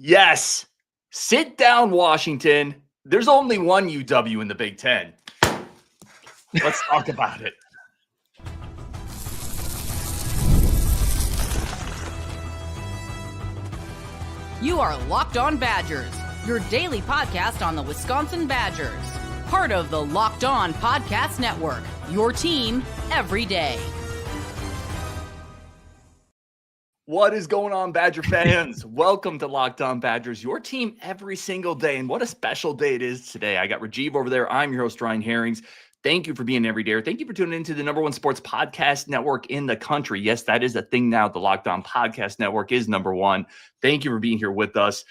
Yes. Sit down, Washington. There's only one UW in the Big Ten. Let's talk about it. You are Locked On Badgers, your daily podcast on the Wisconsin Badgers. Part of the Locked On Podcast Network, your team every day. What is going on, Badger fans? Welcome to Locked On Badgers, your team every single day. And what a special day it is today. I got Rajiv over there. I'm your host, Ryan Herrings. Thank you for being every day. Thank you for tuning into the #1 sports podcast network in the country. Yes, that is a thing now. The Locked On Podcast Network is #1. Thank you for being here with us.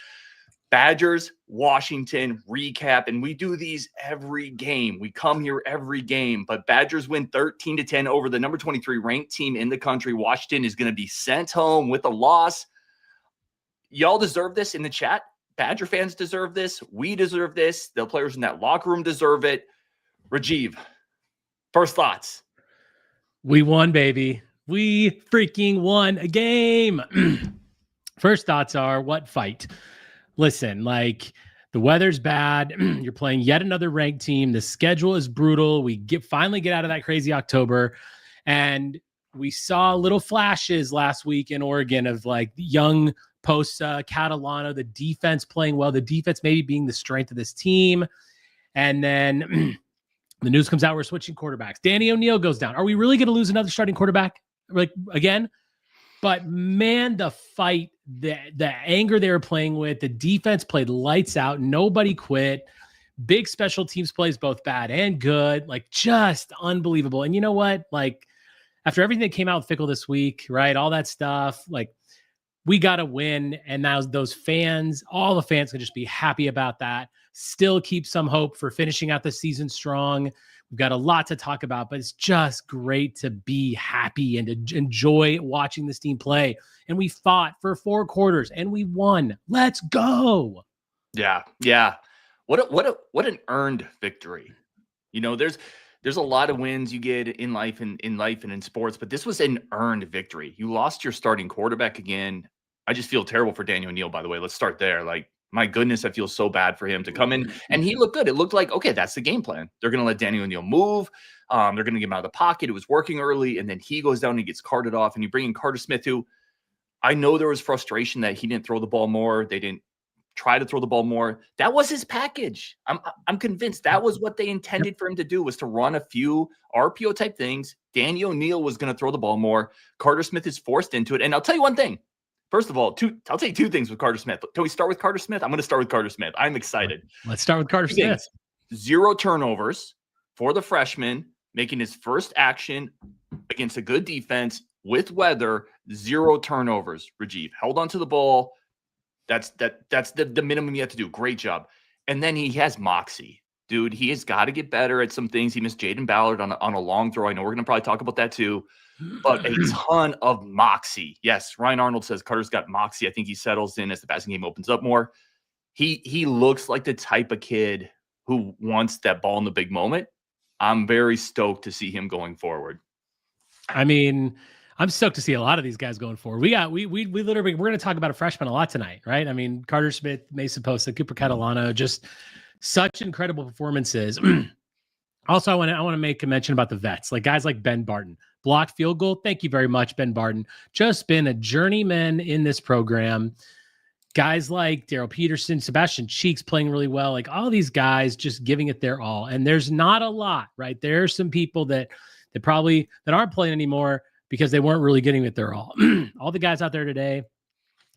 Badgers, Washington recap, and we do these every game. We come here every game, but Badgers win 13-10 over the number 23 ranked team in the country. Washington is going to be sent home with a loss. Y'all deserve this in the chat. Badger fans deserve this. We deserve this. The players in that locker room deserve it. Rajiv, first thoughts. We won, baby. We freaking won a game. First thoughts are, what fight? Listen, like, the weather's bad. You're playing yet another ranked team. The schedule is brutal. We finally get out of that crazy October. And we saw little flashes last week in Oregon of like young Posa, Catalano, the defense playing well, the defense maybe being the strength of this team. And then the news comes out, we're switching quarterbacks. Danny O'Neil goes down. Are we really going to lose another starting quarterback like again? But man, the fight, the anger they were playing with, the defense played lights out. Nobody quit. Big special teams plays, both bad and good. Like, just unbelievable. And you know what? Like, after everything that came out with Fickle this week, right? All that stuff, like, we got to win. And now those fans, all the fans can just be happy about that. Still keep some hope for finishing out the season strong. We've got a lot to talk about, but it's just great to be happy and to enjoy watching this team play. And we fought for 4 quarters and we won. Let's go. Yeah. What an earned victory. You know, there's a lot of wins you get in life and in sports, but this was an earned victory. You lost your starting quarterback again. I just feel terrible for Daniel O'Neil, by the way. Let's start there. Like, my goodness, I feel so bad for him to come in. And he looked good. It looked like, okay, that's the game plan. They're going to let Daniel O'Neil move. They're going to get him out of the pocket. It was working early. And then he goes down and he gets carted off. And you bring in Carter Smith, who I know there was frustration that he didn't throw the ball more. They didn't try to throw the ball more. That was his package. I'm convinced that was what they intended for him to do, was to run a few RPO type things. Daniel O'Neil was going to throw the ball more. Carter Smith is forced into it. And I'll tell you one thing. First of all, I'll tell you 2 things with Carter Smith. Can we start with Carter Smith? I'm going to start with Carter Smith. I'm excited. Let's start with Carter Smith. 0 turnovers for the freshman, making his first action against a good defense with weather. 0 turnovers. Rajiv held onto the ball. That's the minimum you have to do. Great job. And then he has moxie. Dude, he has got to get better at some things. He missed Jaden Ballard on a long throw. I know we're going to probably talk about that too. But a ton of moxie. Yes, Ryan Arnold says Carter's got moxie. I think he settles in as the passing game opens up more. He looks like the type of kid who wants that ball in the big moment. I'm very stoked to see him going forward. I mean, I'm stoked to see a lot of these guys going forward. We literally, we're going to talk about a freshman a lot tonight, right? I mean, Carter Smith, Mason Posa, Cooper Catalano, just such incredible performances. Also, I want to make a mention about the vets, like guys like Ben Barton. Blocked field goal. Thank you very much, Ben Barton. Just been a journeyman in this program. Guys like Daryl Peterson, Sebastian Cheeks playing really well. Like, all these guys just giving it their all. And there's not a lot, right? There's some people that aren't playing anymore because they weren't really getting it their all. All the guys out there today,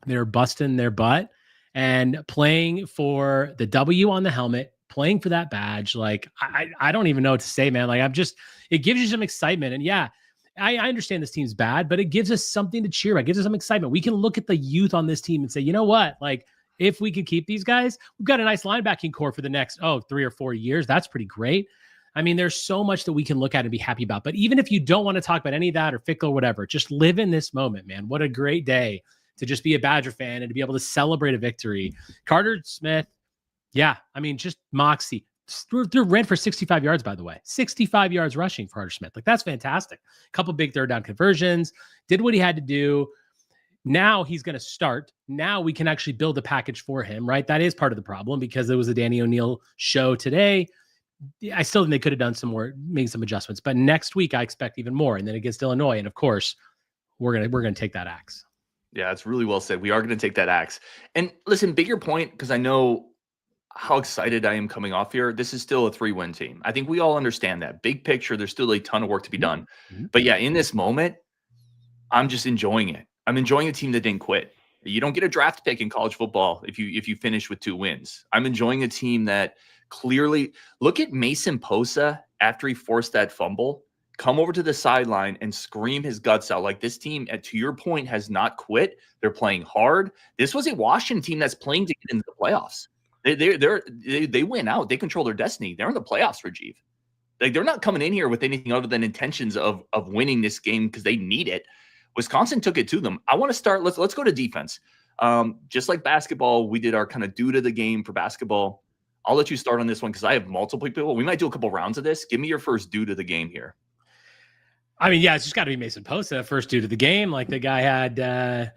they're busting their butt and playing for the W on the helmet, playing for that badge. Like, I don't even know what to say, man. Like, it gives you some excitement. And yeah, I understand this team's bad, but it gives us something to cheer about. It gives us some excitement. We can look at the youth on this team and say, you know what? Like, if we can keep these guys, we've got a nice linebacking core for the next, 3 or 4 years. That's pretty great. I mean, there's so much that we can look at and be happy about. But even if you don't want to talk about any of that or Fickle or whatever, just live in this moment, man. What a great day to just be a Badger fan and to be able to celebrate a victory. Carter Smith, yeah, I mean, just moxie. Ran for 65 yards, by the way. 65 yards rushing for Carter Smith. Like, that's fantastic. A couple big third down conversions. Did what he had to do. Now he's going to start. Now we can actually build a package for him, right? That is part of the problem because there was a Danny O'Neil show today. I still think they could have done some more, made some adjustments. But next week, I expect even more. And then against Illinois, and of course, we're gonna take that axe. Yeah, it's really well said. We are going to take that axe. And listen, bigger point, because I know how excited I am coming off here. This is still a 3-win team. I think we all understand that. Big picture, there's still a ton of work to be done. Mm-hmm. But yeah, in this moment, I'm just enjoying it. I'm enjoying a team that didn't quit. You don't get a draft pick in college football if you finish with 2 wins. I'm enjoying a team that clearly, look at Mason Posa after he forced that fumble, come over to the sideline and scream his guts out. Like, this team, to your point, has not quit. They're playing hard. This was a Washington team that's playing to get into the playoffs. They win out. They control their destiny. They're in the playoffs, Rajiv. Like, they're not coming in here with anything other than intentions of winning this game because they need it. Wisconsin took it to them. I want to start. Let's go to defense. Just like basketball, we did our kind of due to the game for basketball. I'll let you start on this one because I have multiple people. We might do a couple rounds of this. Give me your first due to the game here. I mean, yeah, it's just got to be Mason Posa, first due to the game. Like, the guy had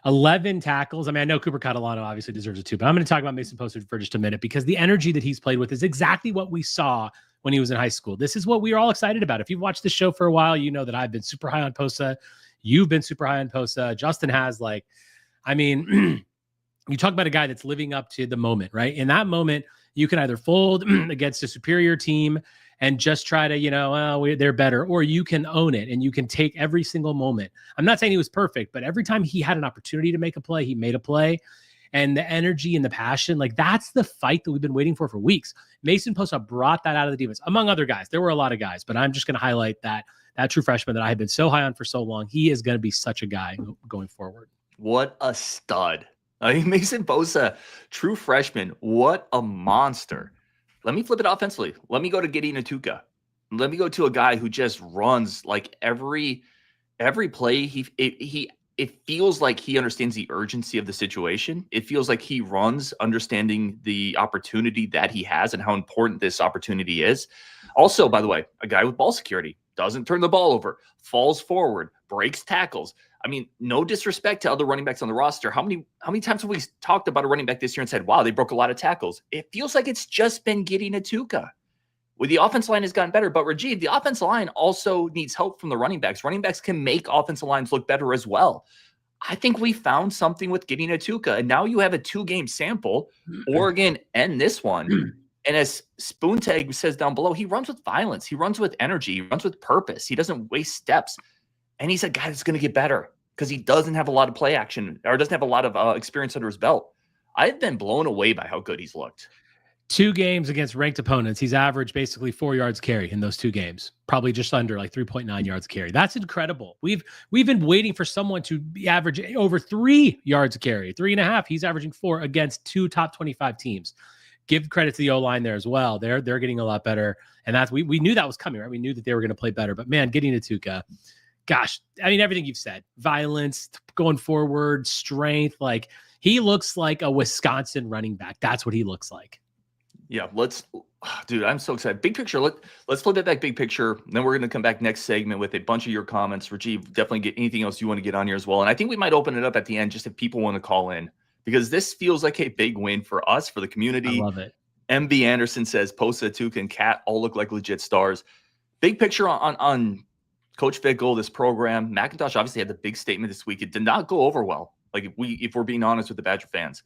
11 tackles. I mean, I know Cooper Catalano obviously deserves it too, but I'm going to talk about Mason Posa for just a minute because the energy that he's played with is exactly what we saw when he was in high school. This is what we were all excited about. If you've watched this show for a while, you know that I've been super high on Posa. You've been super high on Posa. Justin has, like, I mean, you talk about a guy that's living up to the moment, right? In that moment, you can either fold against a superior team and just try to, they're better, or you can own it and you can take every single moment. I'm not saying he was perfect, but every time he had an opportunity to make a play, he made a play. And the energy and the passion, like, that's the fight that we've been waiting for weeks. Mason Posa brought that out of the defense, among other guys. There were a lot of guys, but I'm just going to highlight that true freshman that I had been so high on for so long. He is going to be such a guy going forward. What a stud. I mean, Mason Posa, true freshman, what a monster. Let me flip it offensively. Let me go to Gideon Atuka. Let me go to a guy who just runs like every play. It feels like he understands the urgency of the situation. It feels like he runs understanding the opportunity that he has and how important this opportunity is. Also, by the way, a guy with ball security, doesn't turn the ball over, falls forward, breaks tackles. I mean, no disrespect to other running backs on the roster. How many times have we talked about a running back this year and said, wow, they broke a lot of tackles? It feels like it's just been Gideon Atuka. Well, the offensive line has gotten better, but Rajiv, the offensive line also needs help from the running backs. Running backs can make offensive lines look better as well. I think we found something with Gideon Atuka, and now you have a 2-game sample. Oregon and this one. And as Spoontag says down below, he runs with violence. He runs with energy. He runs with purpose. He doesn't waste steps. And he's a guy that's going to get better because he doesn't have a lot of play action or doesn't have a lot of experience under his belt. I've been blown away by how good he's looked. 2 games against ranked opponents. He's averaged basically 4 yards carry in those 2 games, probably just under like 3.9 yards carry. That's incredible. We've been waiting for someone to average over 3 yards carry, 3.5. He's averaging 4 against 2 top 25 teams. Give credit to the O-line there as well. They're getting a lot better. And that's, we knew that was coming, right? We knew that they were going to play better, but man, getting to Tuca, gosh, I mean, everything you've said, violence, going forward, strength, like he looks like a Wisconsin running back. That's what he looks like. Yeah, dude, I'm so excited. Big picture, let's flip it back big picture. Then we're going to come back next segment with a bunch of your comments. Rajiv, definitely get anything else you want to get on here as well. And I think we might open it up at the end just if people want to call in, because this feels like a big win for us, for the community. I love it. MB Anderson says Posa, Tuca, and Cat all look like legit stars. Big picture on Coach Fickle, this program. McIntosh obviously had the big statement this week. It did not go over well. Like if we're being honest with the Badger fans,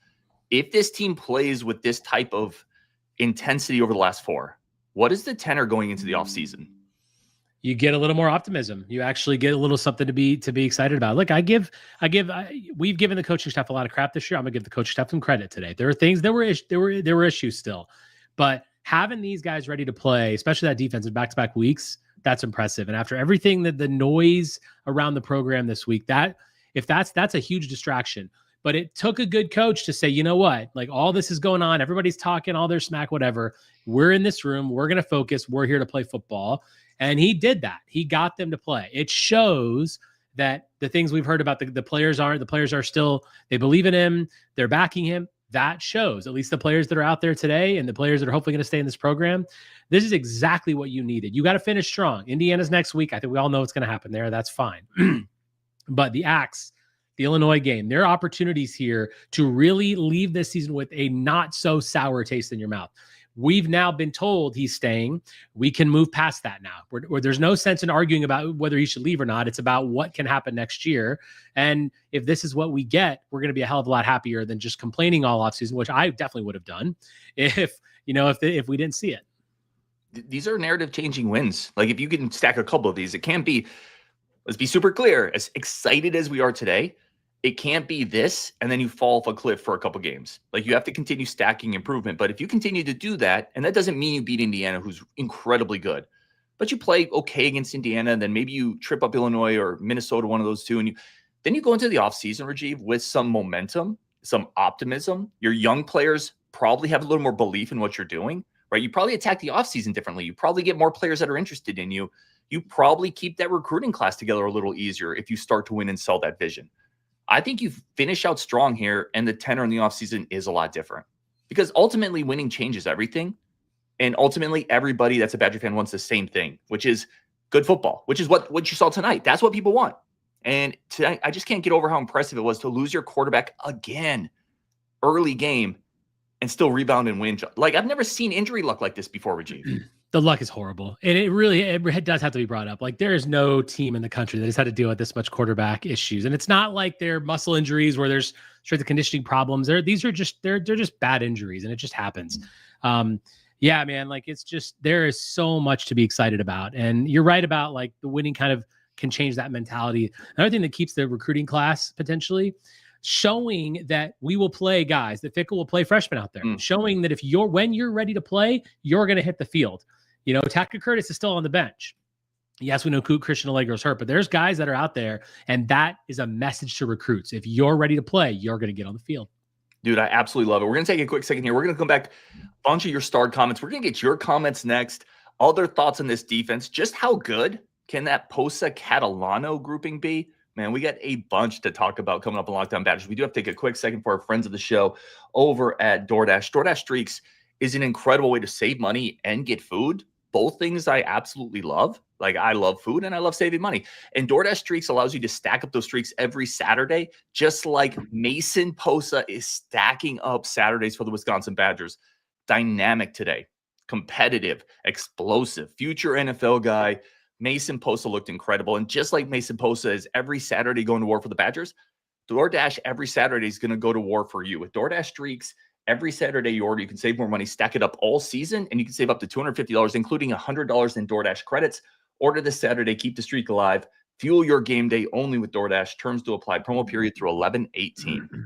if this team plays with this type of intensity over the last 4, what is the tenor going into the offseason? You get a little more optimism. You actually get a little something to be excited about. Look, we've given the coaching staff a lot of crap this year. I'm gonna give the coaching staff some credit today. There are things there were issues still, but having these guys ready to play, especially that defense in back-to-back weeks, that's impressive. And after everything that the noise around the program this week, that's a huge distraction. But it took a good coach to say, you know what, like all this is going on, everybody's talking all their smack, whatever. We're in this room. We're going to focus. We're here to play football. And he did that. He got them to play. It shows that the things we've heard about the players are still, they believe in him. They're backing him. That shows, at least the players that are out there today and the players that are hopefully going to stay in this program. This is exactly what you needed. You got to finish strong. Indiana's next week. I think we all know what's going to happen there. That's fine. But the axe the Illinois game. There are opportunities here to really leave this season with a not so sour taste in your mouth. We've now been told he's staying. We can move past that now. Where there's no sense in arguing about whether he should leave or not. It's about what can happen next year. And if this is what we get, we're going to be a hell of a lot happier than just complaining all offseason, which I definitely would have done if we didn't see it. These are narrative changing wins. Like if you can stack a couple of these, it can't be, let's be super clear, as excited as we are today, it can't be this and then you fall off a cliff for a couple games. Like you have to continue stacking improvement. But if you continue to do that, and that doesn't mean you beat Indiana, who's incredibly good, but you play okay against Indiana, and then maybe you trip up Illinois or Minnesota, one of those two, and then you go into the offseason, Rajiv, with some momentum, some optimism. Your young players probably have a little more belief in what you're doing, right? You probably attack the offseason differently. You probably get more players that are interested in you. You probably keep that recruiting class together a little easier if you start to win and sell that vision. I think you finish out strong here, and the tenor in the offseason is a lot different because ultimately winning changes everything. And ultimately, everybody that's a Badger fan wants the same thing, which is good football, which is what you saw tonight. That's what people want. And tonight, I just can't get over how impressive it was to lose your quarterback again, early game, and still rebound and win. Like, I've never seen injury luck like this before, Rajiv. The luck is horrible. And it does have to be brought up. Like there is no team in the country that has had to deal with this much quarterback issues. And it's not like they're muscle injuries where there's strength and conditioning problems. They're just bad injuries, and it just happens. Yeah, man, like it's just, there is so much to be excited about. And you're right about like the winning kind of can change that mentality. Another thing that keeps the recruiting class potentially showing that we will play guys, that Fickle will play freshmen out there, showing that when you're ready to play, you're going to hit the field. You know, Tacker Curtis is still on the bench. Yes, we know Christian Allegro's hurt, but there's guys that are out there, and that is a message to recruits. If you're ready to play, you're going to get on the field. Dude, I absolutely love it. We're going to take a quick second here. We're going to come back, a bunch of your starred comments. We're going to get your comments next. Other thoughts on this defense. Just how good can that Posa Catalano grouping be? Man, we got a bunch to talk about coming up on Lockdown Badgers. We do have to take a quick second for our friends of the show over at DoorDash. DoorDash Streaks is an incredible way to save money and get food. Both things I absolutely love. Like I love food and I love saving money. And DoorDash Streaks allows you to stack up those streaks every Saturday, just like Mason Posa is stacking up Saturdays for the Wisconsin Badgers. Dynamic today, competitive, explosive, future NFL guy. Mason Posa looked incredible. And just like Mason Posa is every Saturday going to war for the Badgers, DoorDash every Saturday is going to go to war for you. With DoorDash Streaks, every Saturday you order, you can save more money, stack it up all season, and you can save up to $250, including $100 in DoorDash credits. Order this Saturday, keep the streak alive. Fuel your game day only with DoorDash. Terms to apply. Promo period through 11/18. All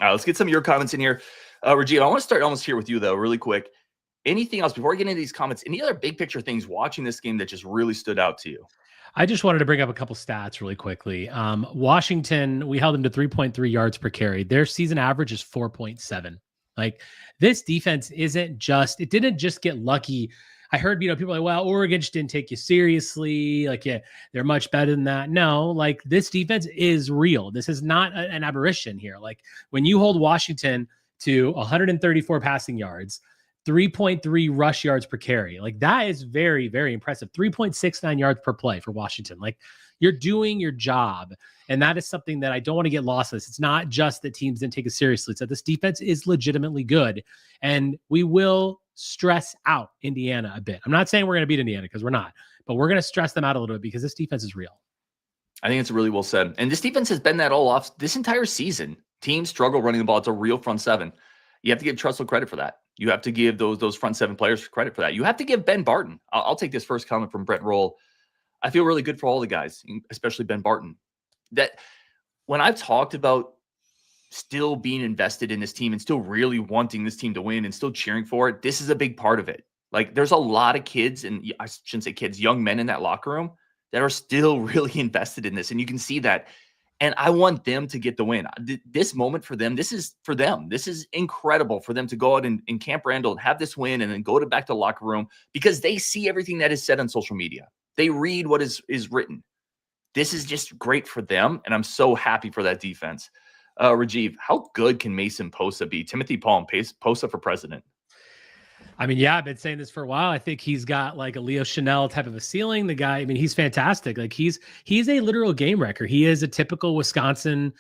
right, let's get some of your comments in here. Rajiv, I want to start almost here with you, though, really quick. Anything else before we get into these comments? Any other big picture things watching this game that just really stood out to you? I just wanted to bring up a couple stats really quickly. Washington, we held them to 3.3 yards per carry. Their season average is 4.7. Like this defense didn't just get lucky. I heard, people are like, well, Oregon just didn't take you seriously. Like, yeah, they're much better than that. No, like this defense is real. This is not an aberration here. Like when you hold Washington to 134 passing yards, 3.3 rush yards per carry, like that is very, very impressive. 3.69 yards per play for Washington. Like you're doing your job. And that is something that I don't want to get lost in this. It's not just that teams didn't take it seriously. It's that this defense is legitimately good. And we will stress out Indiana a bit. I'm not saying we're going to beat Indiana because we're not, but we're going to stress them out a little bit because this defense is real. I think it's really well said. And this defense has been that all off this entire season. Teams struggle running the ball. It's a real front seven. You have to give Tressel credit for that. You have to give those front seven players credit for that. You have to give Ben Barton. I'll take this first comment from Brett Roll. I feel really good for all the guys, especially Ben Barton. That when I've talked about still being invested in this team and still really wanting this team to win and still cheering for it, this is a big part of it. Like there's a lot of kids, and I shouldn't say kids, young men in that locker room that are still really invested in this. And you can see that. And I want them to get the win. This moment for them, this is for them. This is incredible for them to go out in Camp Randall and have this win and then go back to the locker room because they see everything that is said on social media. They read what is written. This is just great for them, and I'm so happy for that defense. Rajiv, how good can Mason Posa be? Timothy Paul and Posa for president. I mean, yeah, I've been saying this for a while. I think he's got like a Leo Chanel type of a ceiling. The guy, I mean, he's fantastic. Like he's a literal game wrecker. He is a typical Wisconsin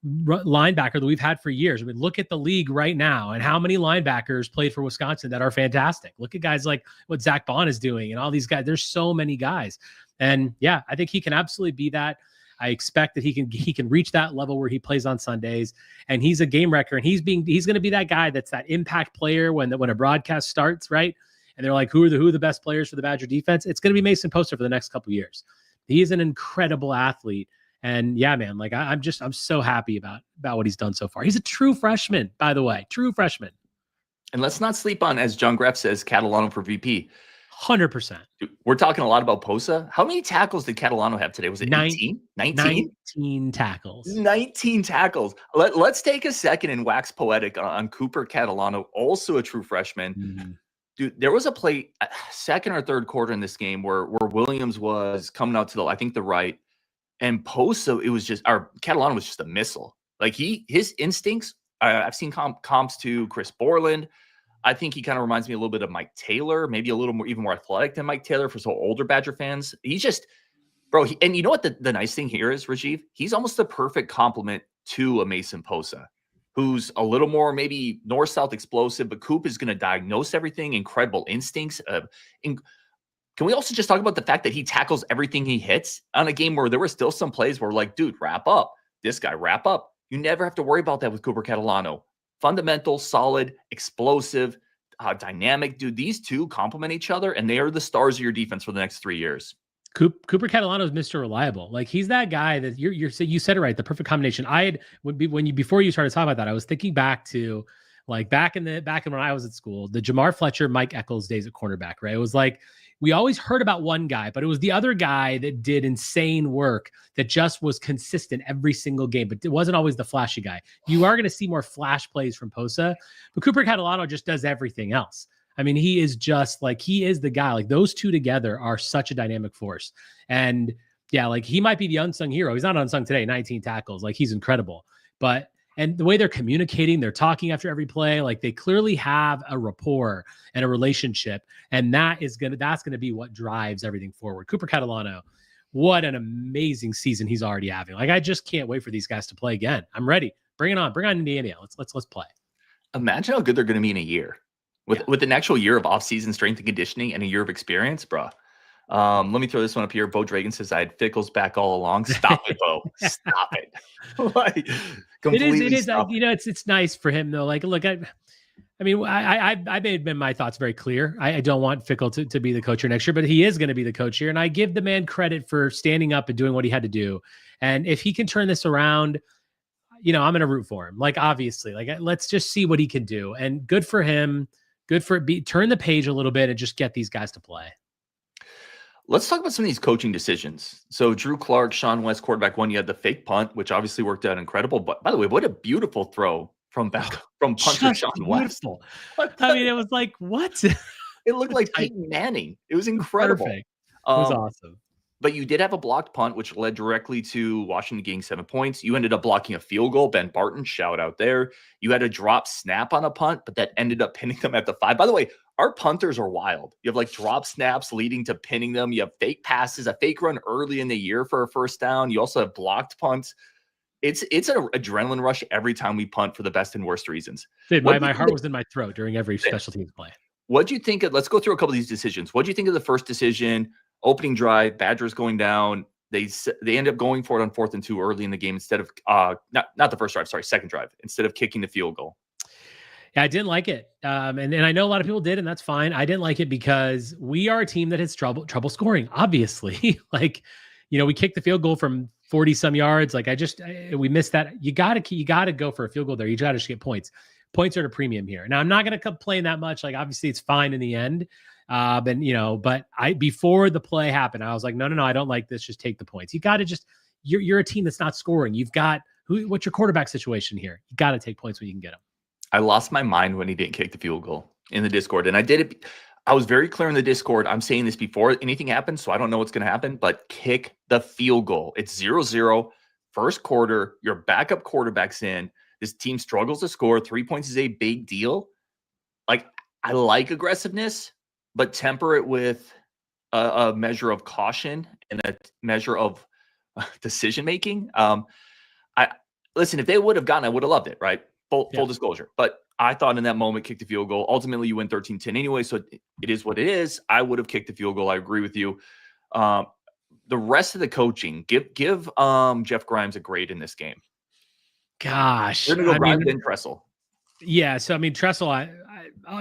linebacker that we've had for years. I mean, look at the league right now and how many linebackers played for Wisconsin that are fantastic. Look at guys like what Zach Bond is doing and all these guys. There's so many guys. And yeah, I think he can absolutely be that. I expect that he can reach that level where he plays on Sundays, and he's a game wrecker, and he's going to be that guy that's that impact player when a broadcast starts, right? And they're like, who are the best players for the Badger defense? It's going to be Mason Poster for the next couple of years. He is an incredible athlete, and yeah, man, like I'm so happy about what he's done so far. He's a true freshman, by the way, true freshman. And let's not sleep on, as John Greff says, Catalano for VP. 100%. We're talking a lot about Posa. How many tackles did Catalano have today? Was it 18? 19 tackles. 19 tackles. Let's take a second and wax poetic on Cooper Catalano, also a true freshman. Mm-hmm. Dude, there was a play, second or third quarter in this game where Williams was coming out to the right, and Posa, Catalano was just a missile. Like his instincts, I've seen comps to Chris Borland. I think he kind of reminds me a little bit of Mike Taylor, maybe a little more, even more athletic than Mike Taylor for some older Badger fans. He's just, bro. And you know what the nice thing here is, Rajiv? He's almost the perfect complement to a Mason Posa, who's a little more maybe north-south explosive, but Coop is going to diagnose everything, incredible instincts. Can we also just talk about the fact that he tackles everything he hits on a game where there were still some plays where like, dude, wrap up. This guy, wrap up. You never have to worry about that with Cooper Catalano. Fundamental, solid, explosive, dynamic. Dude, these two complement each other, and they are the stars of your defense for the next 3 years. Cooper Catalano is Mr. Reliable. Like he's that guy that you said it right. The perfect combination. Before you started talking about that, I was thinking back to like back in when I was at school, the Jamar Fletcher, Mike Eccles days at cornerback, right? It was like we always heard about one guy, but it was the other guy that did insane work that just was consistent every single game, but it wasn't always the flashy guy. You are going to see more flash plays from Posa, but Cooper Catalano just does everything else. I mean, he is the guy. Like those two together are such a dynamic force. And yeah, like he might be the unsung hero. He's not unsung today, 19 tackles. Like he's incredible. And the way they're communicating, they're talking after every play, like they clearly have a rapport and a relationship. And that's going to be what drives everything forward. Cooper Catalano, what an amazing season he's already having. Like, I just can't wait for these guys to play again. I'm ready. Bring it on. Bring on Indiana. Let's play. Imagine how good they're going to be in a year with an actual year of off-season strength and conditioning and a year of experience, bro. Let me throw this one up here. Bo Dragon says, I had Fickles back all along. Stop it, Bo. Stop it. Like, it is. It's nice for him though. Like, look, I made my thoughts very clear. I don't want Fickle to be the coach here next year, but he is going to be the coach here. And I give the man credit for standing up and doing what he had to do. And if he can turn this around, I'm going to root for him. Like, obviously, like, let's just see what he can do. And good for him. Turn the page a little bit and just get these guys to play. Let's talk about some of these coaching decisions. So Drew Clark, Sean West, quarterback one, you had the fake punt, which obviously worked out incredible. But by the way, what a beautiful throw from punter Sean West. I mean, it was like, what? It looked like Peyton Manning. It was incredible. Perfect. It was awesome. But you did have a blocked punt, which led directly to Washington getting 7 points. You ended up blocking a field goal. Ben Barton, shout out there. You had a drop snap on a punt, but that ended up pinning them at the 5. By the way, our punters are wild. You have like drop snaps leading to pinning them. You have fake passes, a fake run early in the year for a first down. You also have blocked punts. It's an adrenaline rush every time we punt for the best and worst reasons. Dude, my heart was in my throat during every special teams play. What do you think let's go through a couple of these decisions. What do you think of the first decision? Opening drive, Badgers going down. They end up going for it on 4th and 2 early in the game instead of not the first drive, sorry, second drive, instead of kicking the field goal. Yeah, I didn't like it. And I know a lot of people did, and that's fine. I didn't like it because we are a team that has trouble scoring, obviously. Like, we kicked the field goal from 40 some yards. Like we missed that. You got to go for a field goal there. You got to just get points. Points are at a premium here. Now I'm not going to complain that much. Like, obviously it's fine in the end. But before the play happened, I was like, no, I don't like this. Just take the points. You got to you're a team that's not scoring. You've got what's your quarterback situation here? You got to take points when you can get them. I lost my mind when he didn't kick the field goal in the Discord. And I did it. I was very clear in the Discord. I'm saying this before anything happens, so I don't know what's going to happen, but kick the field goal. It's 0-0. First quarter, your backup quarterback's in. This team struggles to score. 3 points is a big deal. Like, I like aggressiveness, but temper it with a measure of caution and a measure of decision making. I listen, if they would have gotten, I would have loved it, right? Full disclosure. But I thought in that moment, kick the field goal. Ultimately, you win 13-10 anyway, so it is what it is. I would have kicked the field goal. I agree with you. The rest of the coaching, give Jeff Grimes a grade in this game. Gosh, We're gonna go Grimes then Tressel. Yeah, so I mean Tressel,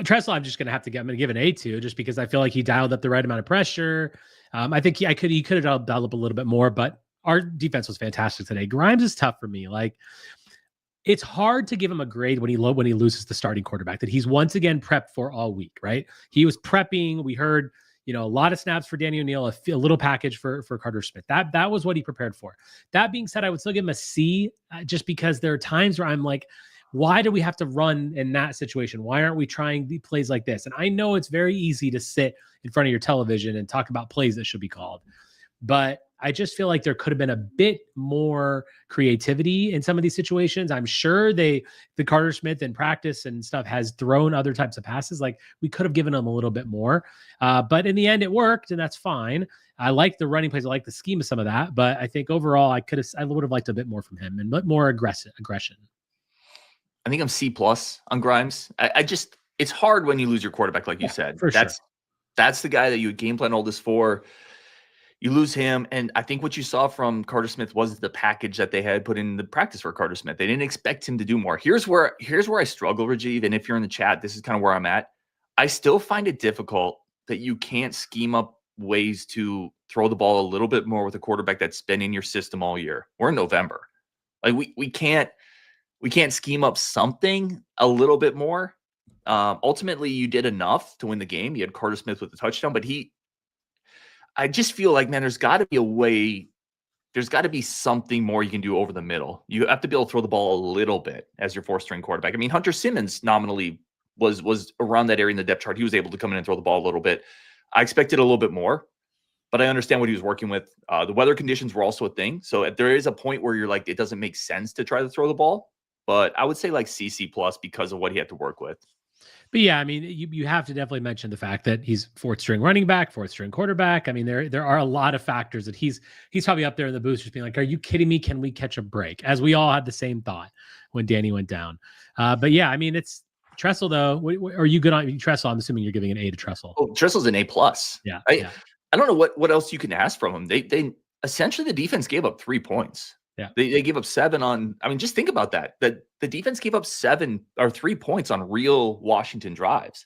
Tressel, I'm just gonna have to I'm gonna give an A to, just because I feel like he dialed up the right amount of pressure. I think he could have dialed up a little bit more, but our defense was fantastic today. Grimes is tough for me. Like, it's hard to give him a grade when he loses the starting quarterback that he's once again prepped for all week, right? He was prepping. We heard, a lot of snaps for Danny O'Neal, a little package for Carter Smith. That was what he prepared for. That being said, I would still give him a C, just because there are times where I'm like, why do we have to run in that situation? Why aren't we trying the plays like this? And I know it's very easy to sit in front of your television and talk about plays that should be called, but I just feel like there could have been a bit more creativity in some of these situations. I'm sure the Carter Smith in practice and stuff has thrown other types of passes. Like, we could have given them a little bit more, but in the end it worked, and that's fine. I like the running plays. I like the scheme of some of that, but I think overall I would have liked a bit more from him and more aggression. I think I'm C+ on Grimes. It's hard when you lose your quarterback, like you said. That's the guy that you would game plan all this for. You lose him, and I think what you saw from Carter Smith was the package that they had put in the practice for Carter Smith. They didn't expect him to do more. Here's where I struggle, Rajiv, and if you're in the chat, this is kind of where I'm at. I still find it difficult that you can't scheme up ways to throw the ball a little bit more with a quarterback that's been in your system all year. We're in November. Like, we can't scheme up something a little bit more. Ultimately, you did enough to win the game. You had Carter Smith with the touchdown, but I just feel like, man, there's got to be a way. There's got to be something more you can do over the middle. You have to be able to throw the ball a little bit as your fourth string quarterback. I mean, Hunter Simmons nominally was around that area in the depth chart. He was able to come in and throw the ball a little bit. I expected a little bit more, but I understand what he was working with. The weather conditions were also a thing. So there is a point where you're like, it doesn't make sense to try to throw the ball. But I would say like CC+ because of what he had to work with. But yeah, I mean, you have to definitely mention the fact that he's fourth string running back, fourth string quarterback. I mean, there are a lot of factors that he's probably up there in the booth just being like, are you kidding me? Can we catch a break? As we all had the same thought when Danny went down. But yeah, I mean, it's Tressel though. Are you good on Tressel? I'm assuming you're giving an A to Tressel. Oh, Tressel's an A+. Yeah. I don't know what else you can ask from him. They essentially, the defense gave up 3 points. Yeah. They gave up 7 on, I mean, just think about that. The defense gave up 3 points on real Washington drives.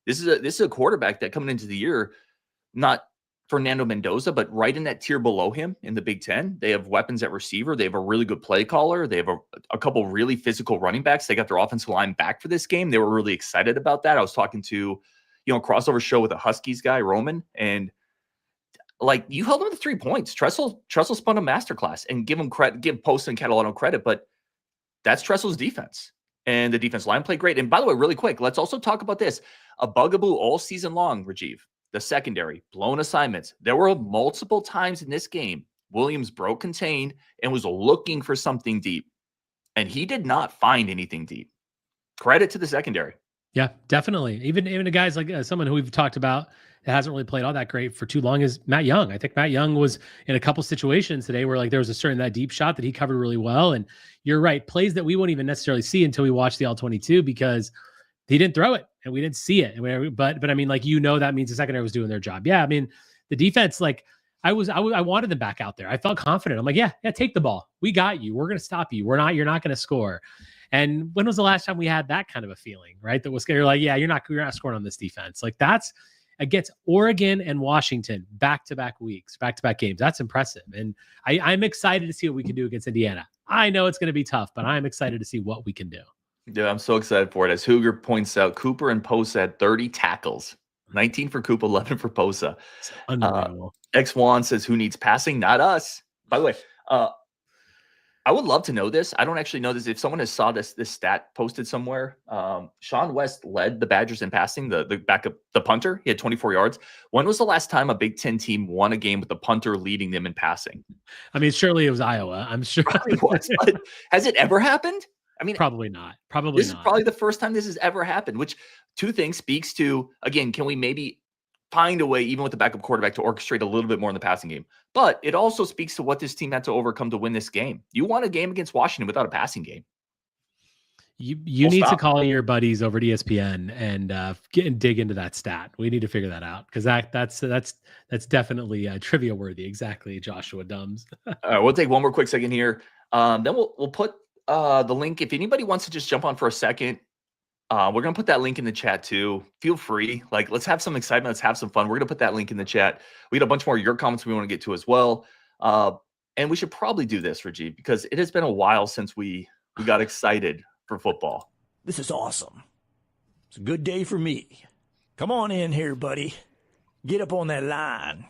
This is a quarterback that coming into the year, not Fernando Mendoza, but right in that tier below him in the Big Ten. They have weapons at receiver. They have a really good play caller. They have a couple really physical running backs. They got their offensive line back for this game. They were really excited about that. I was talking to, a crossover show with a Huskies guy, Roman, and like, you held him to 3 points. Tressel spun a masterclass, and give him credit, give Post and Catalano credit, but that's Tressel's defense. And the defense line played great. And by the way, really quick, let's also talk about this. A bugaboo all season long, Rajiv, the secondary, blown assignments. There were multiple times in this game, Williams broke contained and was looking for something deep. And he did not find anything deep. Credit to the secondary. Yeah, definitely. Even the guys like someone who we've talked about that hasn't really played all that great for too long is Matt Young. I think Matt Young was in a couple situations today where like there was that deep shot that he covered really well. And you're right, plays that we won't even necessarily see until we watch the All-22 because he didn't throw it and we didn't see it. But I mean, like, that means the secondary was doing their job. Yeah, I mean, the defense, like, I wanted them back out there. I felt confident. I'm like, yeah, take the ball. We got you. We're going to stop you. You're not going to score. And when was the last time we had that kind of a feeling, right? That was you're like, yeah, you're not scoring on this defense. Like, that's against Oregon and Washington, back-to-back weeks, back-to-back games. That's impressive. And I'm excited to see what we can do against Indiana. I know it's going to be tough, but I'm excited to see what we can do. Yeah, I'm so excited for it. As Hooger points out, Cooper and Posa had 30 tackles, 19 for Cooper, 11 for Posa. Unbelievable. X1 says, who needs passing? Not us. By the way, I would love to know this. I don't actually know this. If someone has saw this stat posted somewhere, Sean West led the Badgers in passing, the backup, the punter. He had 24 yards. When was the last time a Big Ten team won a game with the punter leading them in passing? I mean, surely it was Iowa. I'm sure. Has it ever happened? I mean, Probably not. This is probably the first time this has ever happened, which two things speaks to, again, can we maybe find a way, even with the backup quarterback, to orchestrate a little bit more in the passing game? But it also speaks to what this team had to overcome to win this game. You won a game against Washington without a passing game. You need to call your buddies over at ESPN and dig into that stat. We need to figure that out because that's definitely trivia worthy. Exactly, Joshua Dumbs. All right, we'll take one more quick second here. Then we'll put the link. If anybody wants to just jump on for a second, we're gonna put that link in the chat too. Feel free. Like, let's have some excitement. Let's have some fun. We're gonna put that link in the chat. We got a bunch more of your comments we want to get to as well. And we should probably do this, Rajiv, because it has been a while since we got excited for football. This is awesome. It's a good day for me. Come on in here, buddy. Get up on that line.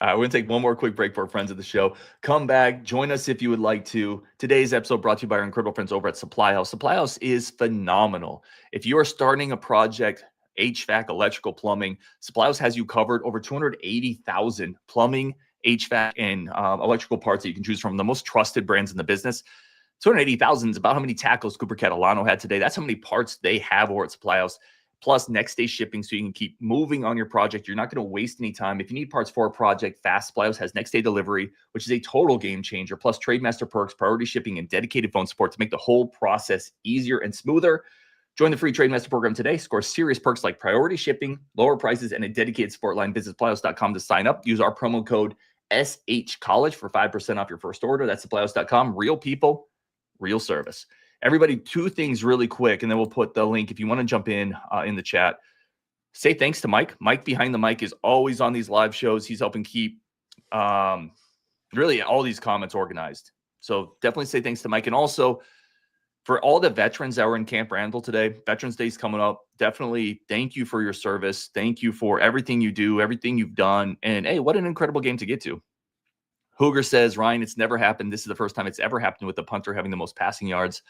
All right, we're going to take one more quick break for our friends of the show. Come back. Join us if you would like to. Today's episode brought to you by our incredible friends over at SupplyHouse. SupplyHouse is phenomenal. If you are starting a project, HVAC, electrical, plumbing, SupplyHouse has you covered. Over 280,000 plumbing, HVAC, and electrical parts that you can choose from. The most trusted brands in the business. 280,000 is about how many tackles Cooper Catalano had today. That's how many parts they have over at SupplyHouse. Plus next day shipping so you can keep moving on your project. You're not going to waste any time. If you need parts for a project, fast SupplyHouse has next day delivery, which is a total game changer. Plus Trademaster perks, priority shipping, and dedicated phone support to make the whole process easier and smoother. Join the free Trademaster program today. Score serious perks like priority shipping, lower prices, and a dedicated support line. Visit SupplyHouse.com to sign up. Use our promo code SHCollege for 5% off your first order. That's SupplyHouse.com. Real people, real service. Everybody, two things really quick, and then we'll put the link if you want to jump in the chat. Say thanks to Mike. Mike behind the mic is always on these live shows. He's helping keep really all these comments organized. So definitely say thanks to Mike. And also for all the veterans that were in Camp Randall today, Veterans Day is coming up. Definitely thank you for your service. Thank you for everything you do, everything you've done. And hey, what an incredible game to get to. Hooger says, Ryan, it's never happened. This is the first time it's ever happened with the punter having the most passing yards.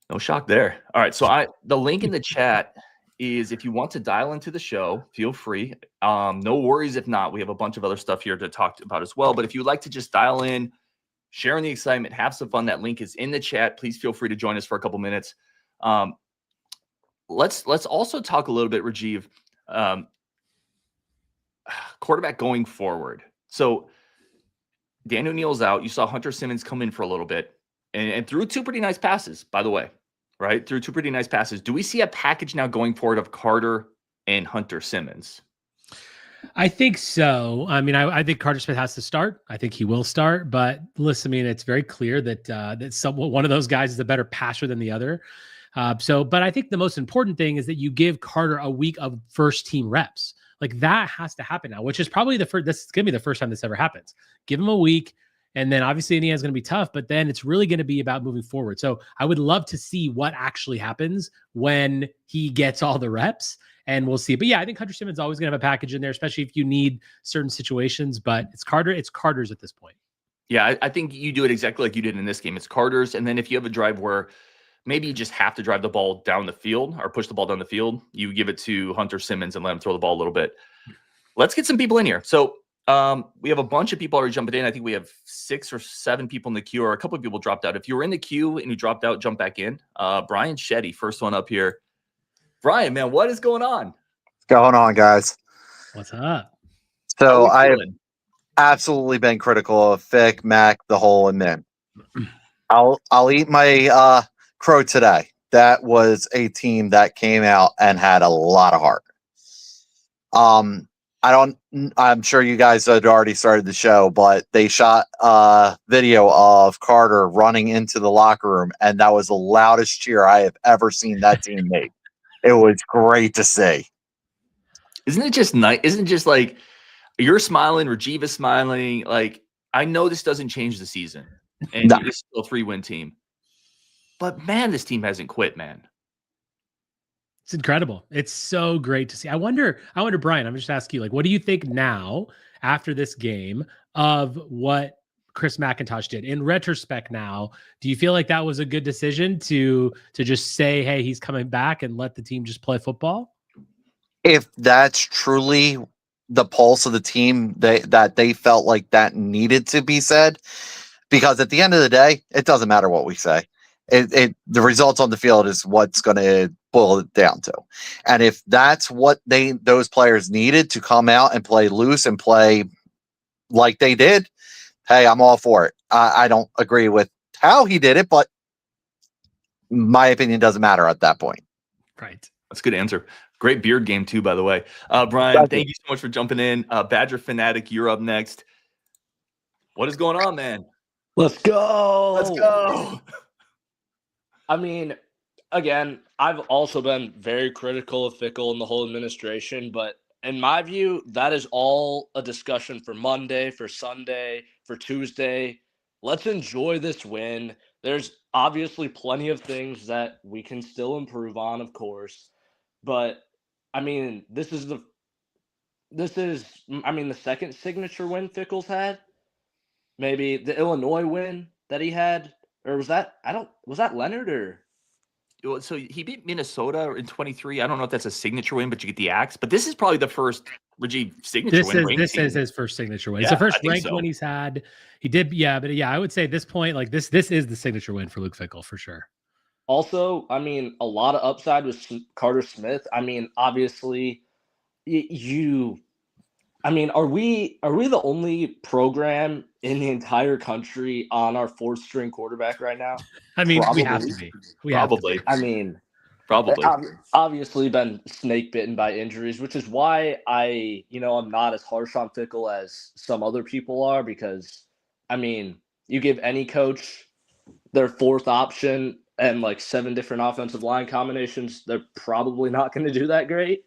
No shock there. All right. So the link in the chat is if you want to dial into the show, feel free. No worries if not. We have a bunch of other stuff here to talk about as well. But if you'd like to just dial in, share in the excitement, have some fun, that link is in the chat. Please feel free to join us for a couple minutes. Let's also talk a little bit, Rajiv, quarterback going forward. So Daniel Neal's out. You saw Hunter Simmons come in for a little bit and threw two pretty nice passes, by the way, right? Threw two pretty nice passes. Do we see a package now going forward of Carter and Hunter Simmons? I think so. I mean, I think Carter Smith has to start. I think he will start. But listen, I mean, it's very clear that one of those guys is a better passer than the other. But I think the most important thing is that you give Carter a week of first team reps. Like that has to happen now, which is probably this is going to be the first time this ever happens. Give him a week. And then obviously Indiana's going to be tough, but then it's really going to be about moving forward. So I would love to see what actually happens when he gets all the reps, and we'll see. But yeah, I think Hunter Simmons is always going to have a package in there, especially if you need certain situations. But it's Carter's at this point. Yeah, I think you do it exactly like you did in this game. It's Carter's. And then if you have a drive where maybe you just have to drive the ball down the field or push the ball down the field, you give it to Hunter Simmons and let him throw the ball a little bit. Let's get some people in here. So we have a bunch of people already jumping in. I think we have 6 or 7 people in the queue, or a couple of people dropped out. If you were in the queue and you dropped out, jump back in. Brian Shetty, first one up here. Brian, man, what is going on? What's going on, guys? What's up? So I have absolutely been critical of Fick, Mac, the whole, and Min. I'll eat my crow today. That was a team that came out and had a lot of heart. I'm sure you guys had already started the show, but they shot a video of Carter running into the locker room, and that was the loudest cheer I have ever seen that team make. It was great to see. Isn't it just nice? Isn't it just like you're smiling, Rajiv is smiling? Like, I know this doesn't change the season, and No. it's still a 3-win team. But man, this team hasn't quit, man. It's incredible. It's so great to see. I wonder, Brian, I'm just asking you, like, what do you think now after this game of what Chris McIntosh did in retrospect? Now, do you feel like that was a good decision to just say, hey, he's coming back and let the team just play football? If that's truly the pulse of the team, that they felt like that needed to be said, because at the end of the day, it doesn't matter what we say. The results on the field is what's going to boil it down to. And if that's what those players needed to come out and play loose and play like they did, hey, I'm all for it. I don't agree with how he did it, but my opinion doesn't matter at that point. Right. That's a good answer. Great beard game too, by the way. Brian, thank you so much for jumping in. Badger Fanatic, you're up next. What is going on, man? Let's go. Let's go. I mean, again, I've also been very critical of Fickle and the whole administration, but in my view, that is all a discussion for Monday, for Sunday, for Tuesday. Let's enjoy this win. There's obviously plenty of things that we can still improve on, of course. But I mean, this is the second signature win Fickle's had. Maybe the Illinois win that he had, or was that Leonard or? So he beat Minnesota in 23. I don't know if that's a signature win, but you get the axe. But this is probably the first Rajiv signature win. This is his first signature win. Yeah, it's the first I think ranked so. one he's had. He did, but I would say at this point, like this is the signature win for Luke Fickle for sure. Also, I mean, a lot of upside with Carter Smith. I mean, obviously, are we the only program in the entire country on our fourth string quarterback right now? I mean, Probably. we have to be. Probably. I mean, probably. Obviously been snake bitten by injuries, which is why I'm not as harsh on Fickle as some other people are, because, I mean, you give any coach their fourth option and like 7 different offensive line combinations, they're probably not going to do that great.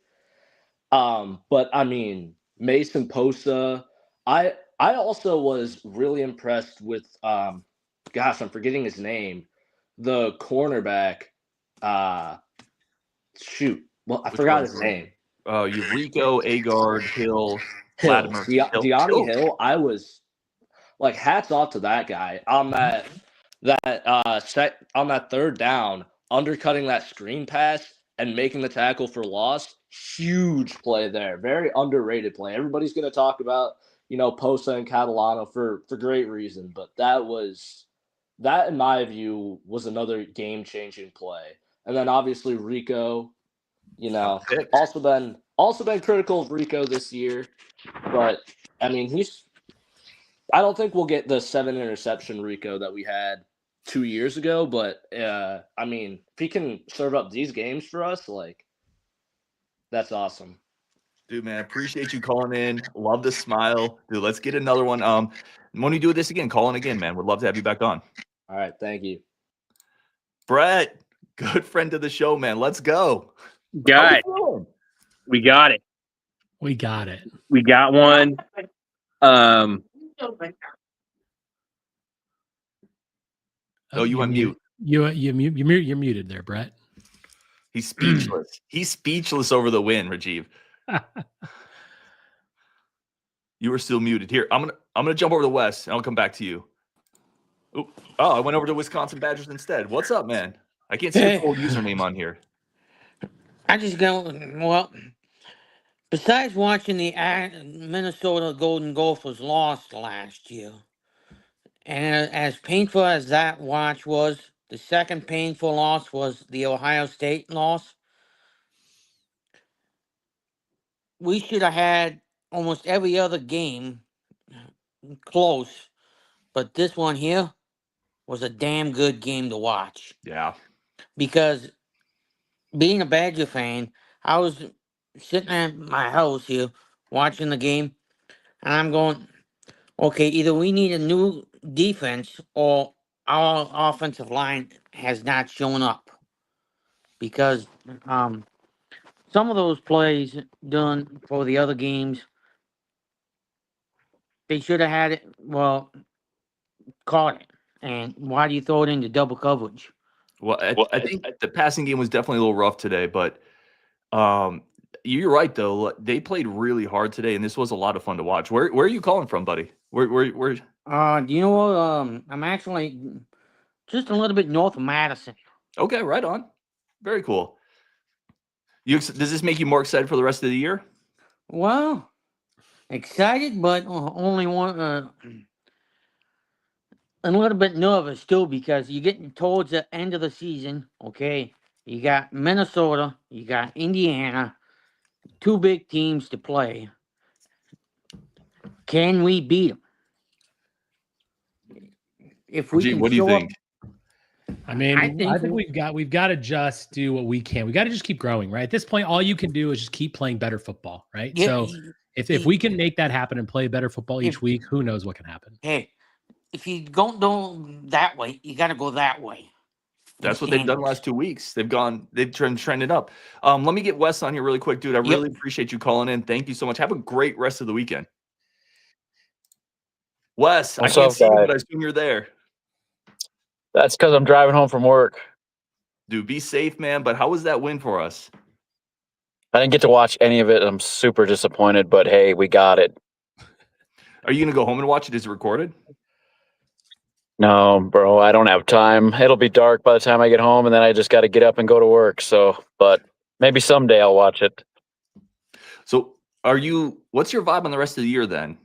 But I mean, Mason Posa, I also was really impressed with I'm forgetting his name, the cornerback. I forgot his name. Eureka, Agard, Hill, Latimer. Deani Hill. I was like, hats off to that guy on that third down, undercutting that screen pass and making the tackle for loss. Huge play there. Very underrated play. Everybody's going to talk about, Posa and Catalano for great reason, but that in my view was another game-changing play. And then obviously Rico, also been critical of Rico this year, but I mean, I don't think we'll get the 7 interception Rico that we had 2 years ago, but I mean, if he can serve up these games for us, like, that's awesome. Dude, man, appreciate you calling in. Love the smile. Dude, let's get another one. When we do this again, call in again, man. Would love to have you back on. All right, thank you. Brett, good friend of the show, man. Let's go. Got it. We got it. We got it. We got one. Oh, you went mute. You're muted there, Brett. He's speechless. He's speechless over the win, Rajiv. You were still muted. Here, I'm gonna jump over to Wes and I'll come back to you. Oh, I went over to Wisconsin Badgers instead. What's up, man? I can't see your full username on here. I just go, well, besides watching the Minnesota Golden Gophers lost last year, and as painful as that watch was, the second painful loss was the Ohio State loss. We should have had almost every other game close, but this one here was a damn good game to watch. Yeah. Because being a Badger fan, I was sitting at my house here watching the game, and I'm going, okay, either we need a new defense or our offensive line has not shown up. Because some of those plays done for the other games, they should have had it, caught it. And why do you throw it into double coverage? Well, I think the passing game was definitely a little rough today, but you're right though. They played really hard today, and this was a lot of fun to watch. Where are you calling from, buddy? Where? Do you know what? I'm actually just a little bit north of Madison. Okay, right on. Very cool. Does this make you more excited for the rest of the year? Well, excited, but only one. a little bit nervous too because you're getting towards the end of the season. Okay, you got Minnesota, you got Indiana, two big teams to play. Can we beat them? If we Gee, can what do you show up, think? I mean, I think we've got to just do what we can. We got to just keep growing, right? At this point, all you can do is just keep playing better football, right? yeah, So if we can make that happen and play better football each week, who knows what can happen? hey, if you don't go that way, you got to go that way. That's what they've done the last 2 weeks. They've trended up. Let me get Wes on here really quick, dude. I really appreciate you calling in. Thank you so much. Have a great rest of the weekend. Wes, I can't see you, but I assume you're there. That's because I'm driving home from work. Dude, be safe, man. But how was that win for us? I didn't get to watch any of it. I'm super disappointed, but hey, we got it. Are you going to go home and watch it? Is it recorded? No, bro, I don't have time. It'll be dark by the time I get home, and then I just got to get up and go to work. So, but maybe someday I'll watch it. So what's your vibe on the rest of the year then?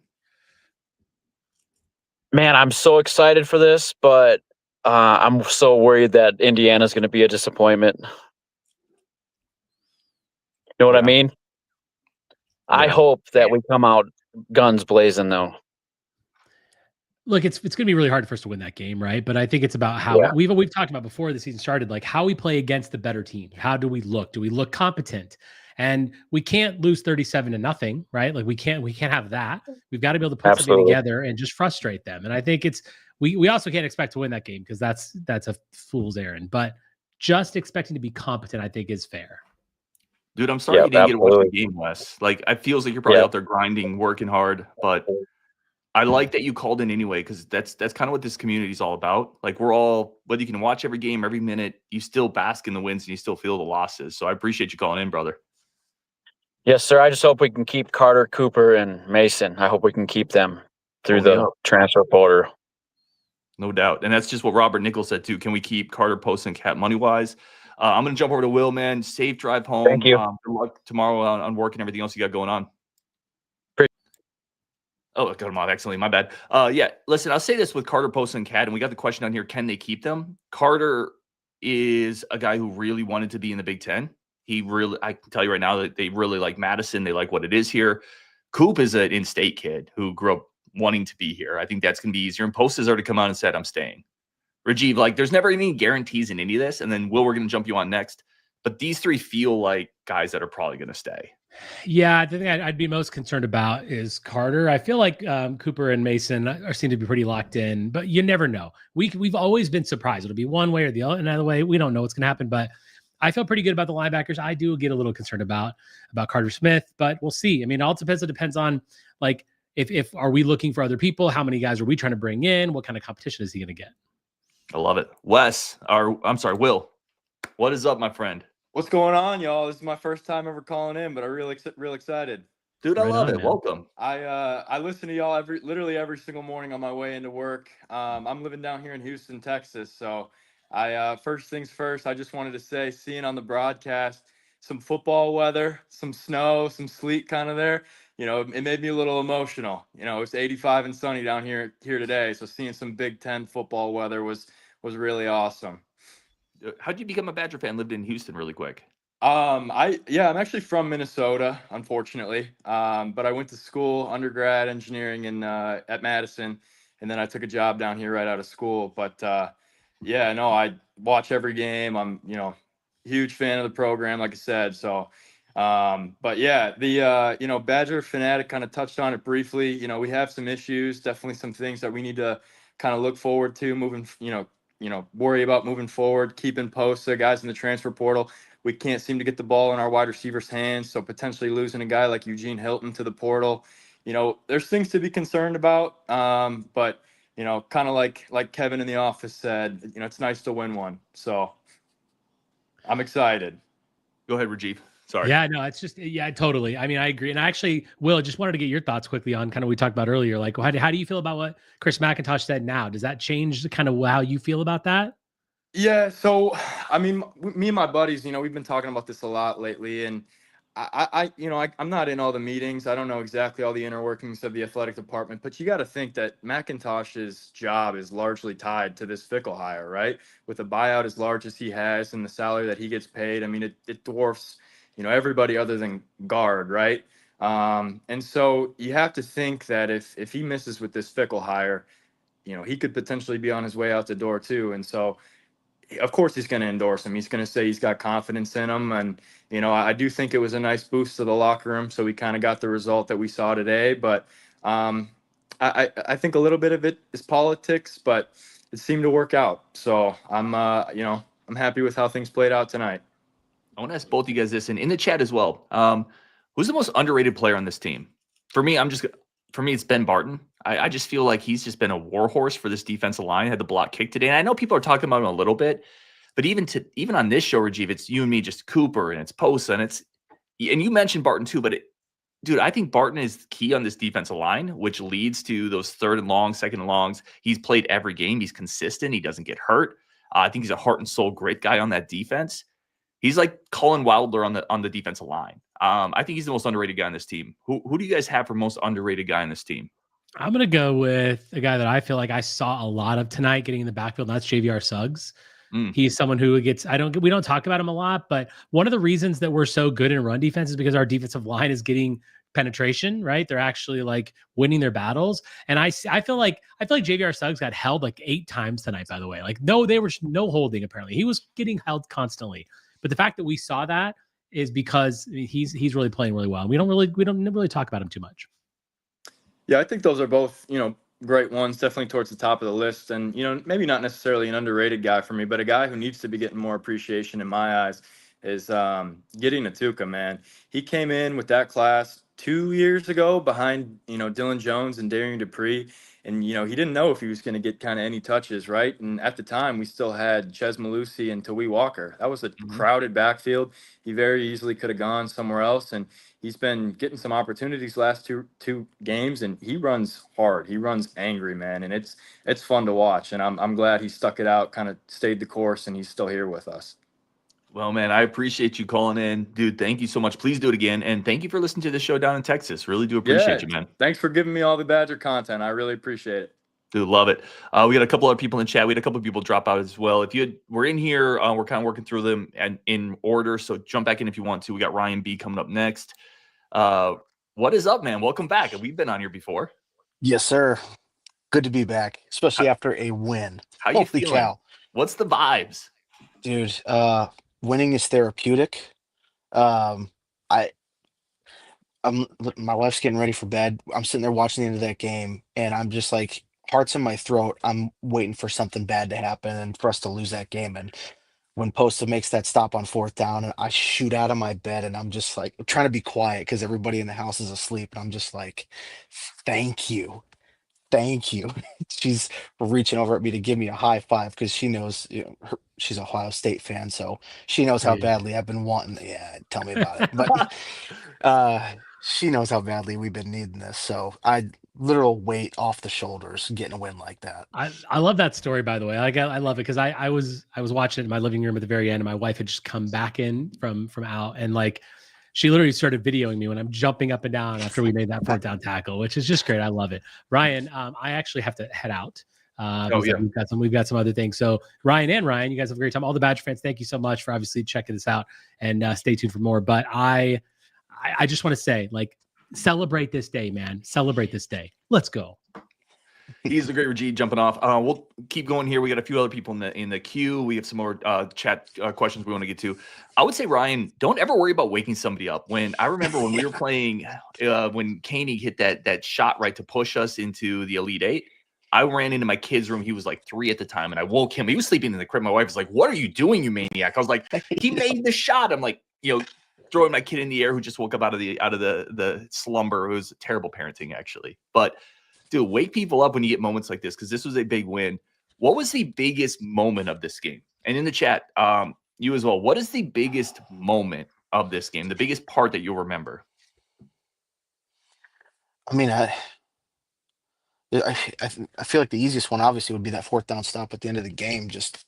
Man, I'm so excited for this, but I'm so worried that Indiana's going to be a disappointment. You know what I mean? Yeah. I hope that we come out guns blazing, though. Look, it's going to be really hard for us to win that game, right? But I think it's about how we've talked about before the season started, like how we play against the better team. How do we look? Do we look competent? And we can't lose 37-0, right? Like we can't have that. We've got to be able to put something together and just frustrate them. And I think we also can't expect to win that game because that's a fool's errand. But just expecting to be competent, I think, is fair. Dude, I'm sorry you didn't get to watch the game, Wes. Like, it feels like you're probably out there grinding, working hard, but I like that you called in anyway, because that's kind of what this community is all about. Like, we're all, whether you can watch every game, every minute, you still bask in the wins and you still feel the losses. So I appreciate you calling in, brother. Yes, sir. I just hope we can keep Carter, Cooper, and Mason. I hope we can keep them through the transfer portal. No doubt. And that's just what Robert Nichols said, too. Can we keep Carter, Post, and Cat money-wise? I'm going to jump over to Will, man. Safe drive home. Thank you. Good luck tomorrow on work and everything else you got going on. Oh, I got him off excellently. My bad. Yeah, listen, I'll say this with Carter, Post, and Cat, and we got the question on here, can they keep them? Carter is a guy who really wanted to be in the Big Ten. I can tell you right now that they really like Madison. They like what it is here. Coop is an in-state kid who grew up wanting to be here. I think that's going to be easier. And Post has already come out and said, I'm staying. Rajiv, like, there's never any guarantees in any of this. And then, Will, we're going to jump you on next. But these three feel like guys that are probably going to stay. Yeah, the thing I'd be most concerned about is Carter. I feel like Cooper and Mason seem to be pretty locked in, but you never know. We've always been surprised. It'll be one way or the other. Another way, we don't know what's going to happen. But I feel pretty good about the linebackers. I do get a little concerned about Carter Smith, but we'll see. I mean, it all depends. It depends on, like, if are we looking for other people? How many guys are we trying to bring in? What kind of competition is he going to get? I love it. Will, what is up, my friend? What's going on, y'all? This is my first time ever calling in, but I'm real excited. Dude, I love it. Man. Welcome. I listen to y'all literally every single morning on my way into work. I'm living down here in Houston, Texas, so first things first, I just wanted to say, seeing on the broadcast some football weather, some snow, some sleet kind of there, you know, it made me a little emotional. You know, it's 85 and sunny down here today, so seeing some Big Ten football weather was really awesome. How'd you become a Badger fan? Lived in Houston really quick. I'm actually from Minnesota, unfortunately. But I went to school, undergrad engineering at Madison, and then I took a job down here right out of school. But I watch every game. I'm, huge fan of the program, like I said. So, Badger Fanatic kind of touched on it briefly. You know, we have some issues, definitely some things that we need to kind of look forward to moving, worry about moving forward, keeping Posta, guys in the transfer portal. We can't seem to get the ball in our wide receivers' hands, so potentially losing a guy like Eugene Hilton to the portal. You know, there's things to be concerned about, but, kind of like Kevin in the office said, it's nice to win one. So I'm excited. Go ahead, Rajiv. Sorry. Yeah, no, it's just, totally. I mean, I agree. And I actually, Will, just wanted to get your thoughts quickly on kind of we talked about earlier. Like, how do you feel about what Chris McIntosh said now? Does that change kind of how you feel about that? Yeah. So, I mean, me and my buddies, we've been talking about this a lot lately. And I'm not in all the meetings. I don't know exactly all the inner workings of the athletic department, but you got to think that McIntosh's job is largely tied to this Fickle hire, right? With a buyout as large as he has and the salary that he gets paid, I mean, it dwarfs, everybody other than guard, right? And so you have to think that if he misses with this Fickle hire, he could potentially be on his way out the door too. And so, of course he's going to endorse him. He's going to say he's got confidence in him. And, I do think it was a nice boost to the locker room. So we kind of got the result that we saw today. But I think a little bit of it is politics, but it seemed to work out. So I'm happy with how things played out tonight. I want to ask both of you guys this, and in the chat as well. Who's the most underrated player on this team? For me, it's Ben Barton. I just feel like he's just been a warhorse for this defensive line. Had the block kick today. And I know people are talking about him a little bit, but even on this show, Rajiv, it's you and me, just Cooper, and it's Posa, and you mentioned Barton too, but dude, I think Barton is key on this defensive line, which leads to those third and long, second and longs. He's played every game. He's consistent. He doesn't get hurt. I think he's a heart and soul great guy on that defense. He's like Colin Wilder on the defensive line. I think he's the most underrated guy on this team. Who do you guys have for most underrated guy on this team? I'm going to go with a guy that I feel like I saw a lot of tonight getting in the backfield, and that's JVR Suggs. He's someone who gets, we don't talk about him a lot, but one of the reasons that we're so good in run defense is because our defensive line is getting penetration, right? They're actually like winning their battles. And I feel like JVR Suggs got held like 8 times tonight, by the way. Like, no, there was no holding, apparently. He was getting held constantly. But the fact that we saw that is because he's really playing really well. We don't really talk about him too much. Yeah, I think those are both, great ones, definitely towards the top of the list. And, maybe not necessarily an underrated guy for me, but a guy who needs to be getting more appreciation in my eyes is Gideon Atuka, man. He came in with that class 2 years ago behind, Dylan Jones and Darian Dupree. And, he didn't know if he was going to get kind of any touches, right? And at the time, we still had Ches Malusi and Tawee Walker. That was a crowded backfield. He very easily could have gone somewhere else. And he's been getting some opportunities last two games, and he runs hard. He runs angry, man. And it's fun to watch. And I'm glad he stuck it out, kind of stayed the course, and he's still here with us. Well, man, I appreciate you calling in. Dude, thank you so much. Please do it again. And thank you for listening to the show down in Texas. Really do appreciate you, man. Thanks for giving me all the Badger content. I really appreciate it. Dude, love it. We got a couple other people in the chat. We had a couple of people drop out as well. If we're in here, we're kind of working through them and in order. So jump back in if you want to. We got Ryan B coming up next. What is up, man? Welcome back. We've been on here before. Yes, sir. Good to be back, especially after a win. How you feeling? Cow. What's the vibes? Dude, winning is therapeutic. My wife's getting ready for bed. I'm sitting there watching the end of that game, and I'm just like, heart's in my throat. I'm waiting for something bad to happen and for us to lose that game. And when Posta makes that stop on 4th down, and I shoot out of my bed, and I'm just like, I'm trying to be quiet because everybody in the house is asleep, and I'm just like, thank you. She's reaching over at me to give me a high five because she knows, she's a Ohio State fan, so she knows how badly I've been wanting. Yeah, tell me about it. But she knows how badly we've been needing this. So literal weight off the shoulders getting a win like that. I love that story, by the way. I love it because I was watching it in my living room at the very end, and my wife had just come back in from out, and like, she literally started videoing me when I'm jumping up and down after we made that 4th down tackle, which is just great. I love it. Ryan, I actually have to head out. We've got some other things. So Ryan, you guys have a great time. All the Badger fans, thank you so much for obviously checking this out, and stay tuned for more. But I just want to say, like, celebrate this day, man. Celebrate this day. Let's go. He's the great Rajiv jumping off. We'll keep going here. We got a few other people in the queue. We have some more chat questions we want to get to. I would say, Ryan, don't ever worry about waking somebody up. I remember when we were playing, when Koenig hit that shot right to push us into the Elite Eight, I ran into my kid's room. He was like 3 at the time, and I woke him. He was sleeping in the crib. My wife was like, "What are you doing, you maniac?" I was like, "He made the shot." I'm like, throwing my kid in the air who just woke up out of the slumber. It was terrible parenting, actually. But dude, wake people up when you get moments like this, because this was a big win. What was the biggest moment of this game? And in the chat, you as well. What is the biggest moment of this game? The biggest part that you'll remember? I mean, I feel like the easiest one obviously would be that 4th down stop at the end of the game. Just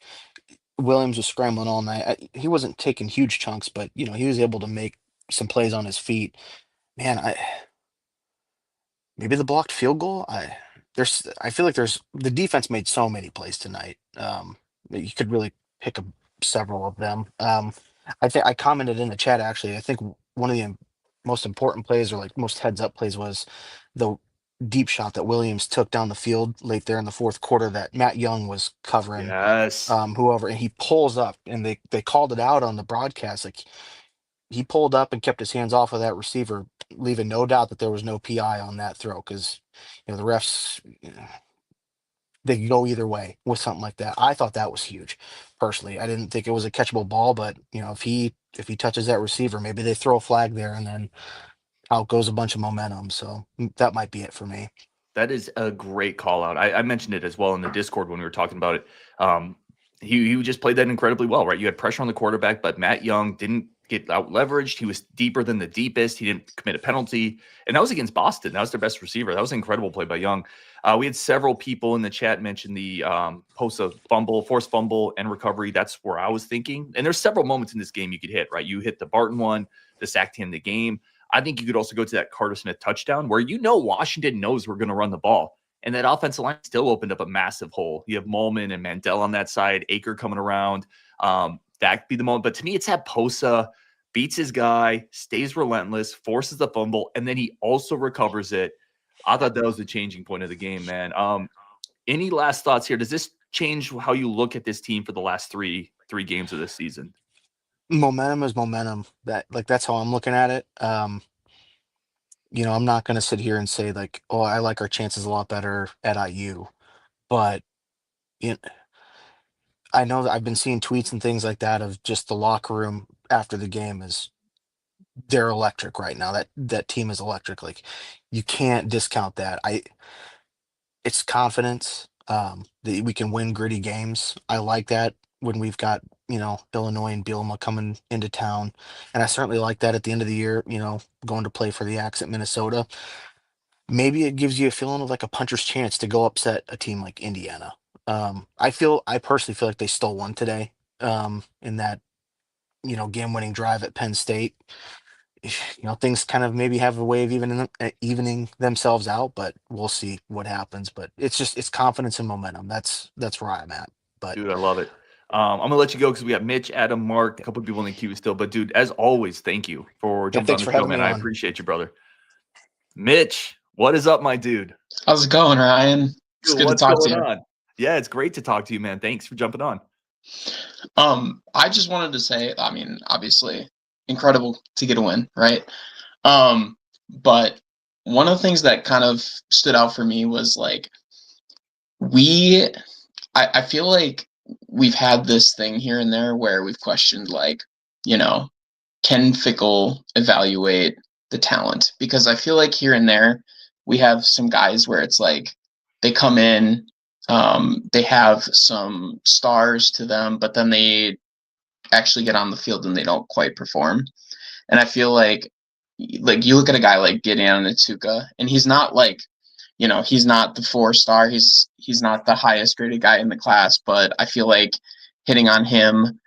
Williams was scrambling all night. He wasn't taking huge chunks, but he was able to make some plays on his feet. Man, maybe the blocked field goal. I feel like the defense made so many plays tonight. That you could really pick several of them. I think I commented in the chat actually. I think one of the most important plays, or like most heads up plays, was the deep shot that Williams took down the field late there in the fourth quarter that Matt Young was covering. Yes. Whoever, and he pulls up, and they called it out on the broadcast. Like, he pulled up and kept his hands off of that receiver, leaving no doubt that there was no PI on that throw, because the refs, they can go either way with something like that. I thought that was huge. Personally, I didn't think it was a catchable ball, but if he touches that receiver, maybe they throw a flag there, and then out goes a bunch of momentum. So that might be it for me. That is a great call out. I mentioned it as well in the Discord when we were talking about it. He just played that incredibly well, right? You had pressure on the quarterback, but Matt Young didn't get out leveraged. He was deeper than the deepest. He didn't commit a penalty, and that was against Boston. That was their best receiver. That was an incredible play by Young. We had several people in the chat mention the post fumble, forced fumble, and recovery. That's where I was thinking. And there's several moments in this game you could hit, right? You hit the Barton one, the sack to end the game. I think you could also go to that Carter Smith touchdown where Washington knows we're going to run the ball. And that offensive line still opened up a massive hole. You have Molman and Mandel on that side, Aker coming around. That could be the moment. But to me, it's that Posa beats his guy, stays relentless, forces the fumble, and then he also recovers it. I thought that was the changing point of the game, man. Any last thoughts here? Does this change how you look at this team for the last three games of this season? Momentum is momentum. That's how I'm looking at it. I'm not going to sit here and say like, oh, I like our chances a lot better at IU, but I know that I've been seeing tweets and things like that of just the locker room after the game they're electric right now. That team is electric. Like, you can't discount that. It's confidence that we can win gritty games. I like that when we've got Illinois and Bielema coming into town, and I certainly like that at the end of the year. Going to play for the Axe at Minnesota. Maybe it gives you a feeling of like a puncher's chance to go upset a team like Indiana. I personally feel like they stole one today in that game-winning drive at Penn State. Things kind of maybe have a way of evening themselves out, but we'll see what happens. But it's confidence and momentum. That's where I'm at. But dude, I love it. I'm gonna let you go because we got Mitch, Adam, Mark, a couple of people in the queue still. But dude, as always, thank you for jumping on the show, man. I appreciate you, brother. Mitch, what is up, my dude? How's it going, Ryan? It's good to talk to you. Yeah, it's great to talk to you, man. Thanks for jumping on. I just wanted to say, I mean, obviously, incredible to get a win, right? But one of the things that kind of stood out for me was like, I feel like we've had this thing here and there where we've questioned, like, can Fickell evaluate the talent? Because I feel like here and there we have some guys where it's like they come in, they have some stars to them, but then they actually get on the field and they don't quite perform. And I feel like you look at a guy like Gideon Atuka, and he's not like, he's not the 4-star, he's not the highest graded guy in the class, but I feel like hitting on him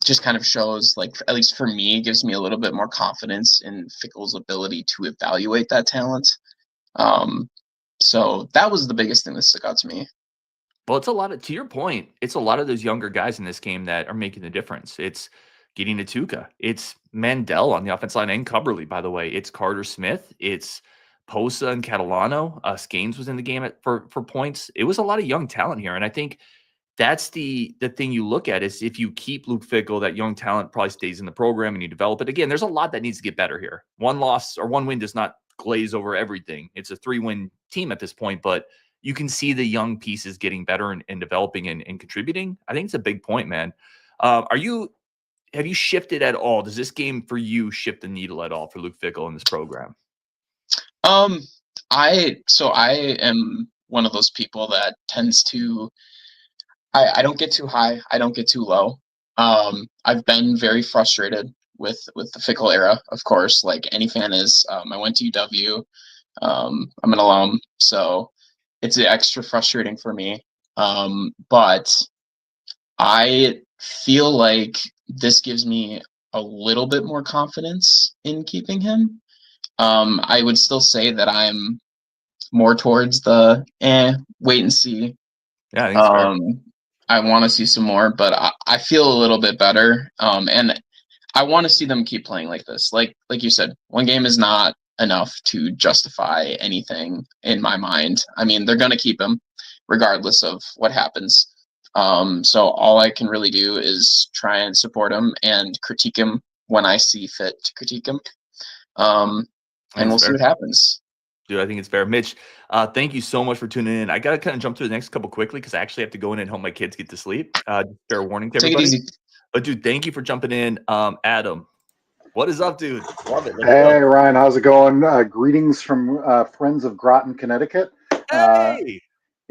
just kind of shows, like, at least for me, gives me a little bit more confidence in Fickell's ability to evaluate that talent. So that was the biggest thing that stuck out to me. Well, it's a lot of, to your point, it's a lot of those younger guys in this game that are making the difference. It's Gideon Atuka. It's Mandel on the offense line, and Cubberly, by the way. It's Carter Smith. It's Posa and Catalano. Gaines was in the game for points. It was a lot of young talent here. And I think that's the thing you look at is if you keep Luke Fickell, that young talent probably stays in the program and you develop it. Again, there's a lot that needs to get better here. One loss or one win does not glaze over everything. It's a 3-win team at this point, but you can see the young pieces getting better and developing and contributing. I think it's a big point, man. Have you shifted at all? Does this game for you shift the needle at all for Luke Fickell in this program? I am one of those people that tends to, I don't get too high, I don't get too low. I've been very frustrated with the Fickell era, of course, like any fan is. I went to UW. I'm an alum, so it's extra frustrating for me. But I feel like this gives me a little bit more confidence in keeping him. I would still say that I'm more towards the wait and see. Yeah, I think it's fair. I want to see some more, but I feel a little bit better. And I want to see them keep playing like this. Like you said, one game is not enough to justify anything in my mind. I mean, they're going to keep him regardless of what happens. So all I can really do is try and support him and critique him when I see fit to critique him. And we'll see what happens. Dude, I think it's fair. Mitch, thank you so much for tuning in. I got to kind of jump through the next couple quickly because I actually have to go in and help my kids get to sleep. Fair warning to everybody. Take it easy. But, dude, thank you for jumping in. Adam, what is up, dude? Love it. Hey, Ryan, how's it going? Greetings from friends of Groton, Connecticut. Hey!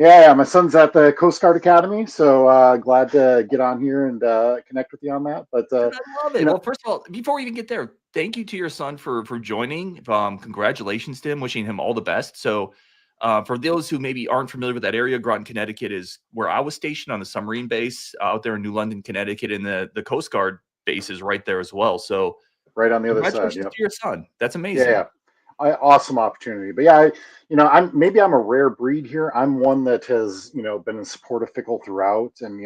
Yeah, my son's at the Coast Guard Academy, so glad to get on here and connect with you on that. But I love it. Well, first of all, before we even get there, thank you to your son for joining. Congratulations to him. Wishing him all the best. So, for those who maybe aren't familiar with that area, Groton, Connecticut is where I was stationed on the submarine base out there in New London, Connecticut, and the Coast Guard base is right there as well. So, right on the other side. Congratulations to your son. That's amazing. Yeah. Awesome opportunity. But yeah, I'm a rare breed here. I'm one that has, been in support of Fickle throughout. And,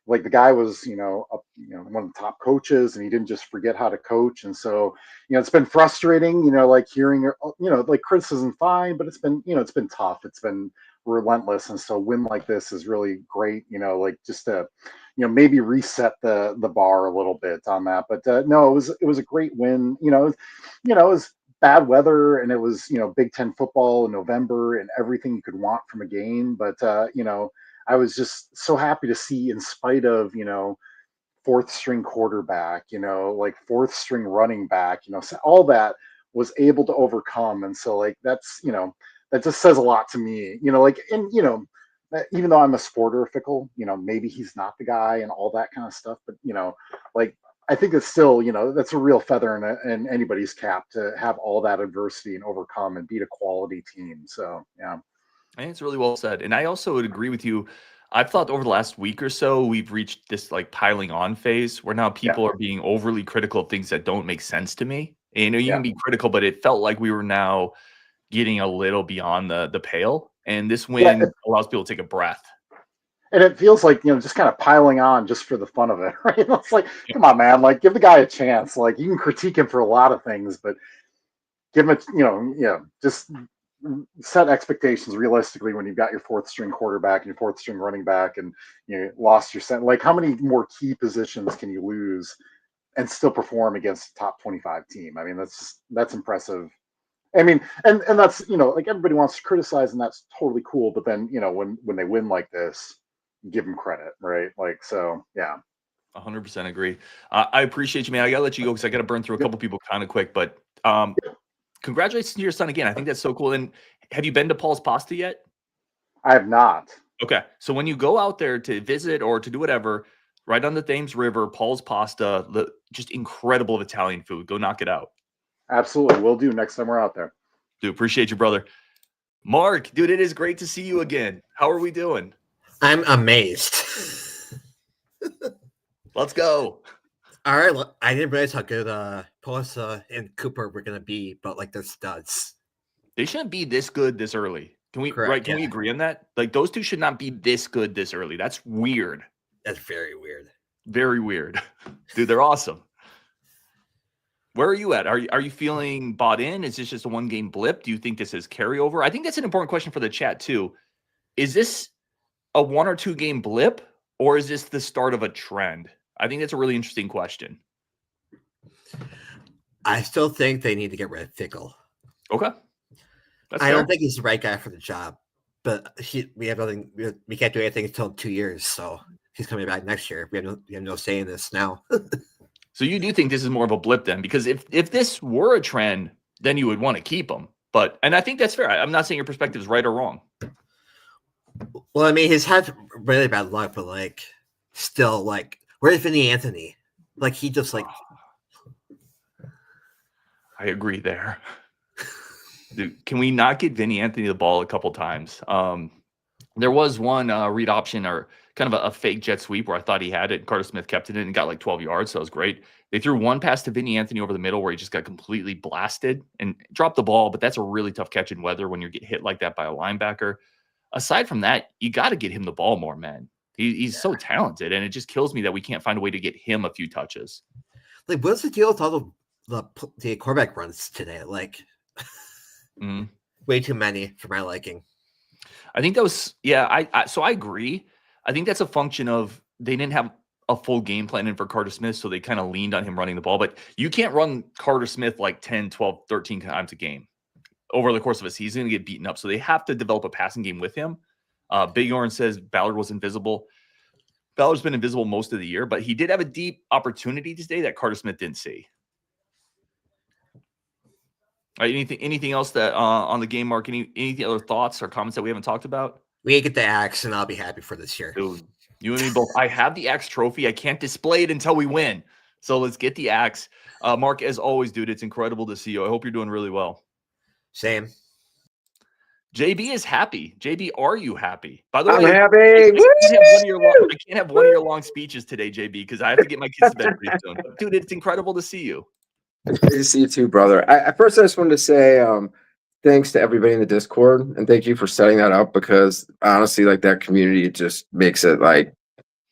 like the guy was, one of the top coaches, and he didn't just forget how to coach. And so, it's been frustrating, like hearing, like criticism fine, but it's been tough. It's been relentless. And so a win like this is really great, like just to, maybe reset the bar a little bit on that. But no, it was a great win. It was bad weather, and it was Big Ten football in November and everything you could want from a game. But I was just so happy to see, in spite of fourth string quarterback, like fourth string running back, so all that was able to overcome. And so like that's that just says a lot to me. Even though I'm a supporter of Fickle, maybe he's not the guy and all that kind of stuff, but like I think it's still, that's a real feather in anybody's cap to have all that adversity and overcome and beat a quality team. So, yeah. I think it's really well said. And I also would agree with you. I've thought over the last week or so, we've reached this like piling on phase where now people are being overly critical of things that don't make sense to me. And you can be critical, but it felt like we were now getting a little beyond the pale. And this win allows people to take a breath. And it feels like, just kind of piling on just for the fun of it, right? It's like, come on, man, like give the guy a chance. Like you can critique him for a lot of things, but give him just set expectations realistically when you've got your fourth string quarterback and your fourth string running back and you lost your center. Like how many more key positions can you lose and still perform against a top 25 team? I mean, that's impressive. I mean, and that's, like everybody wants to criticize, and that's totally cool. But then, when they win like this, give them credit, right? Like, so, yeah. 100% agree. I appreciate you, man. I got to let you go because I got to burn through a couple people kind of quick, but congratulations to your son again. I think that's so cool. And have you been to Paul's Pasta yet? I have not. Okay. So when you go out there to visit or to do whatever, right on the Thames River, Paul's Pasta, just incredible Italian food. Go knock it out. Absolutely. We'll do next time we're out there. Dude, appreciate you, brother. Mark, dude, it is great to see you again. How are we doing? I'm amazed. Let's go. All right. Well, I didn't realize how good Pelissa and Cooper were going to be, but like they're studs. They shouldn't be this good this early. Can we Can we agree on that? Like those two should not be this good this early. That's weird. That's very weird. Very weird. Dude, they're awesome. Where are you at? Are you feeling bought in? Is this just a one-game blip? Do you think this is carryover? I think that's an important question for the chat too. Is this a 1 or 2 game blip, or is this the start of a trend? I think that's a really interesting question. I still think they need to get rid of Fickle. Okay. I don't think he's the right guy for the job, but we have nothing. We can't do anything until 2 years, so he's coming back next year. We have no say in this now. So you do think this is more of a blip then? Because if this were a trend, then you would want to keep him. And I think that's fair. I'm not saying your perspective is right or wrong. Well, I mean, he's had really bad luck, but like, still, like, where's Vinny Anthony? Like, he just like. I agree there. Dude, can we not get Vinny Anthony the ball a couple times? There was one read option or kind of a fake jet sweep where I thought he had it. Carter Smith kept it in and got like 12 yards. So that was great. They threw one pass to Vinny Anthony over the middle where he just got completely blasted and dropped the ball. But that's a really tough catch in weather when you get hit like that by a linebacker. Aside from that, you got to get him the ball more, man. He's so talented, and it just kills me that we can't find a way to get him a few touches. Like, what's the deal with all the quarterback runs today? Like, way too many for my liking. I think that was, so I agree. I think that's a function of they didn't have a full game plan in for Carter Smith, so they kind of leaned on him running the ball. But you can't run Carter Smith like 10, 12, 13 times a game over the course of a season. He's going to get beaten up. So they have to develop a passing game with him. Big Orange says Ballard was invisible. Ballard's been invisible most of the year, but he did have a deep opportunity today that Carter Smith didn't see. All right, anything else that on the game, Mark? Any other thoughts or comments that we haven't talked about? We get the axe, and I'll be happy for this year. Dude, you and me both. I have the axe trophy. I can't display it until we win. So let's get the axe. Mark, as always, dude, it's incredible to see you. I hope you're doing really well. Same. JB is happy. JB, are you happy? By the way, I'm happy. I can't have one of your long speeches today, JB, because I have to get my kids to bed pretty soon. But dude, it's incredible to see you. It's great to see you too, brother. First, I just wanted to say thanks to everybody in the Discord, and thank you for setting that up, because honestly, like, that community just makes it like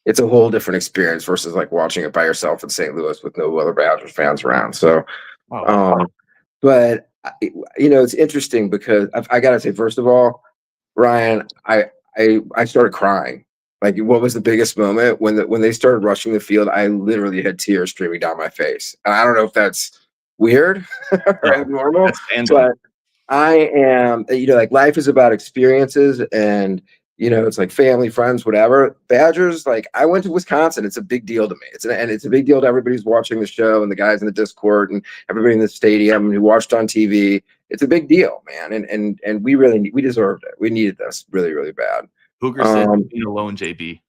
it's a whole different experience versus like watching it by yourself in St. Louis with no other Badgers fans around. So, but it's interesting because I gotta say, first of all, Ryan, I started crying. Like, what was the biggest moment when they started rushing the field? I literally had tears streaming down my face, and I don't know if that's weird or abnormal, but I am. Like, life is about experiences, and it's like family, friends, whatever. Badgers, like, I went to Wisconsin. It's a big deal to me. It's a big deal to everybody who's watching the show and the guys in the Discord and everybody in the stadium who watched on TV. It's a big deal, man. And we deserved it. We needed this really, really bad. Hooker said, "Being alone, JB."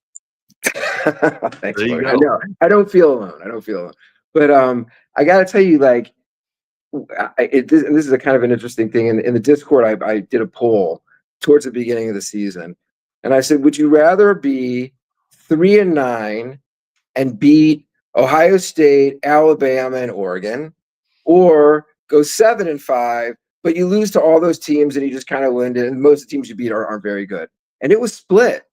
Thanks, buddy. I know. I don't feel alone. But I got to tell you, like, this is a kind of an interesting thing. In the Discord, I did a poll towards the beginning of the season. And I said, would you rather be 3-9 and beat Ohio State, Alabama, and Oregon, or go 7-5, but you lose to all those teams and you just kind of win it, and most of the teams you beat aren't very good? And it was split.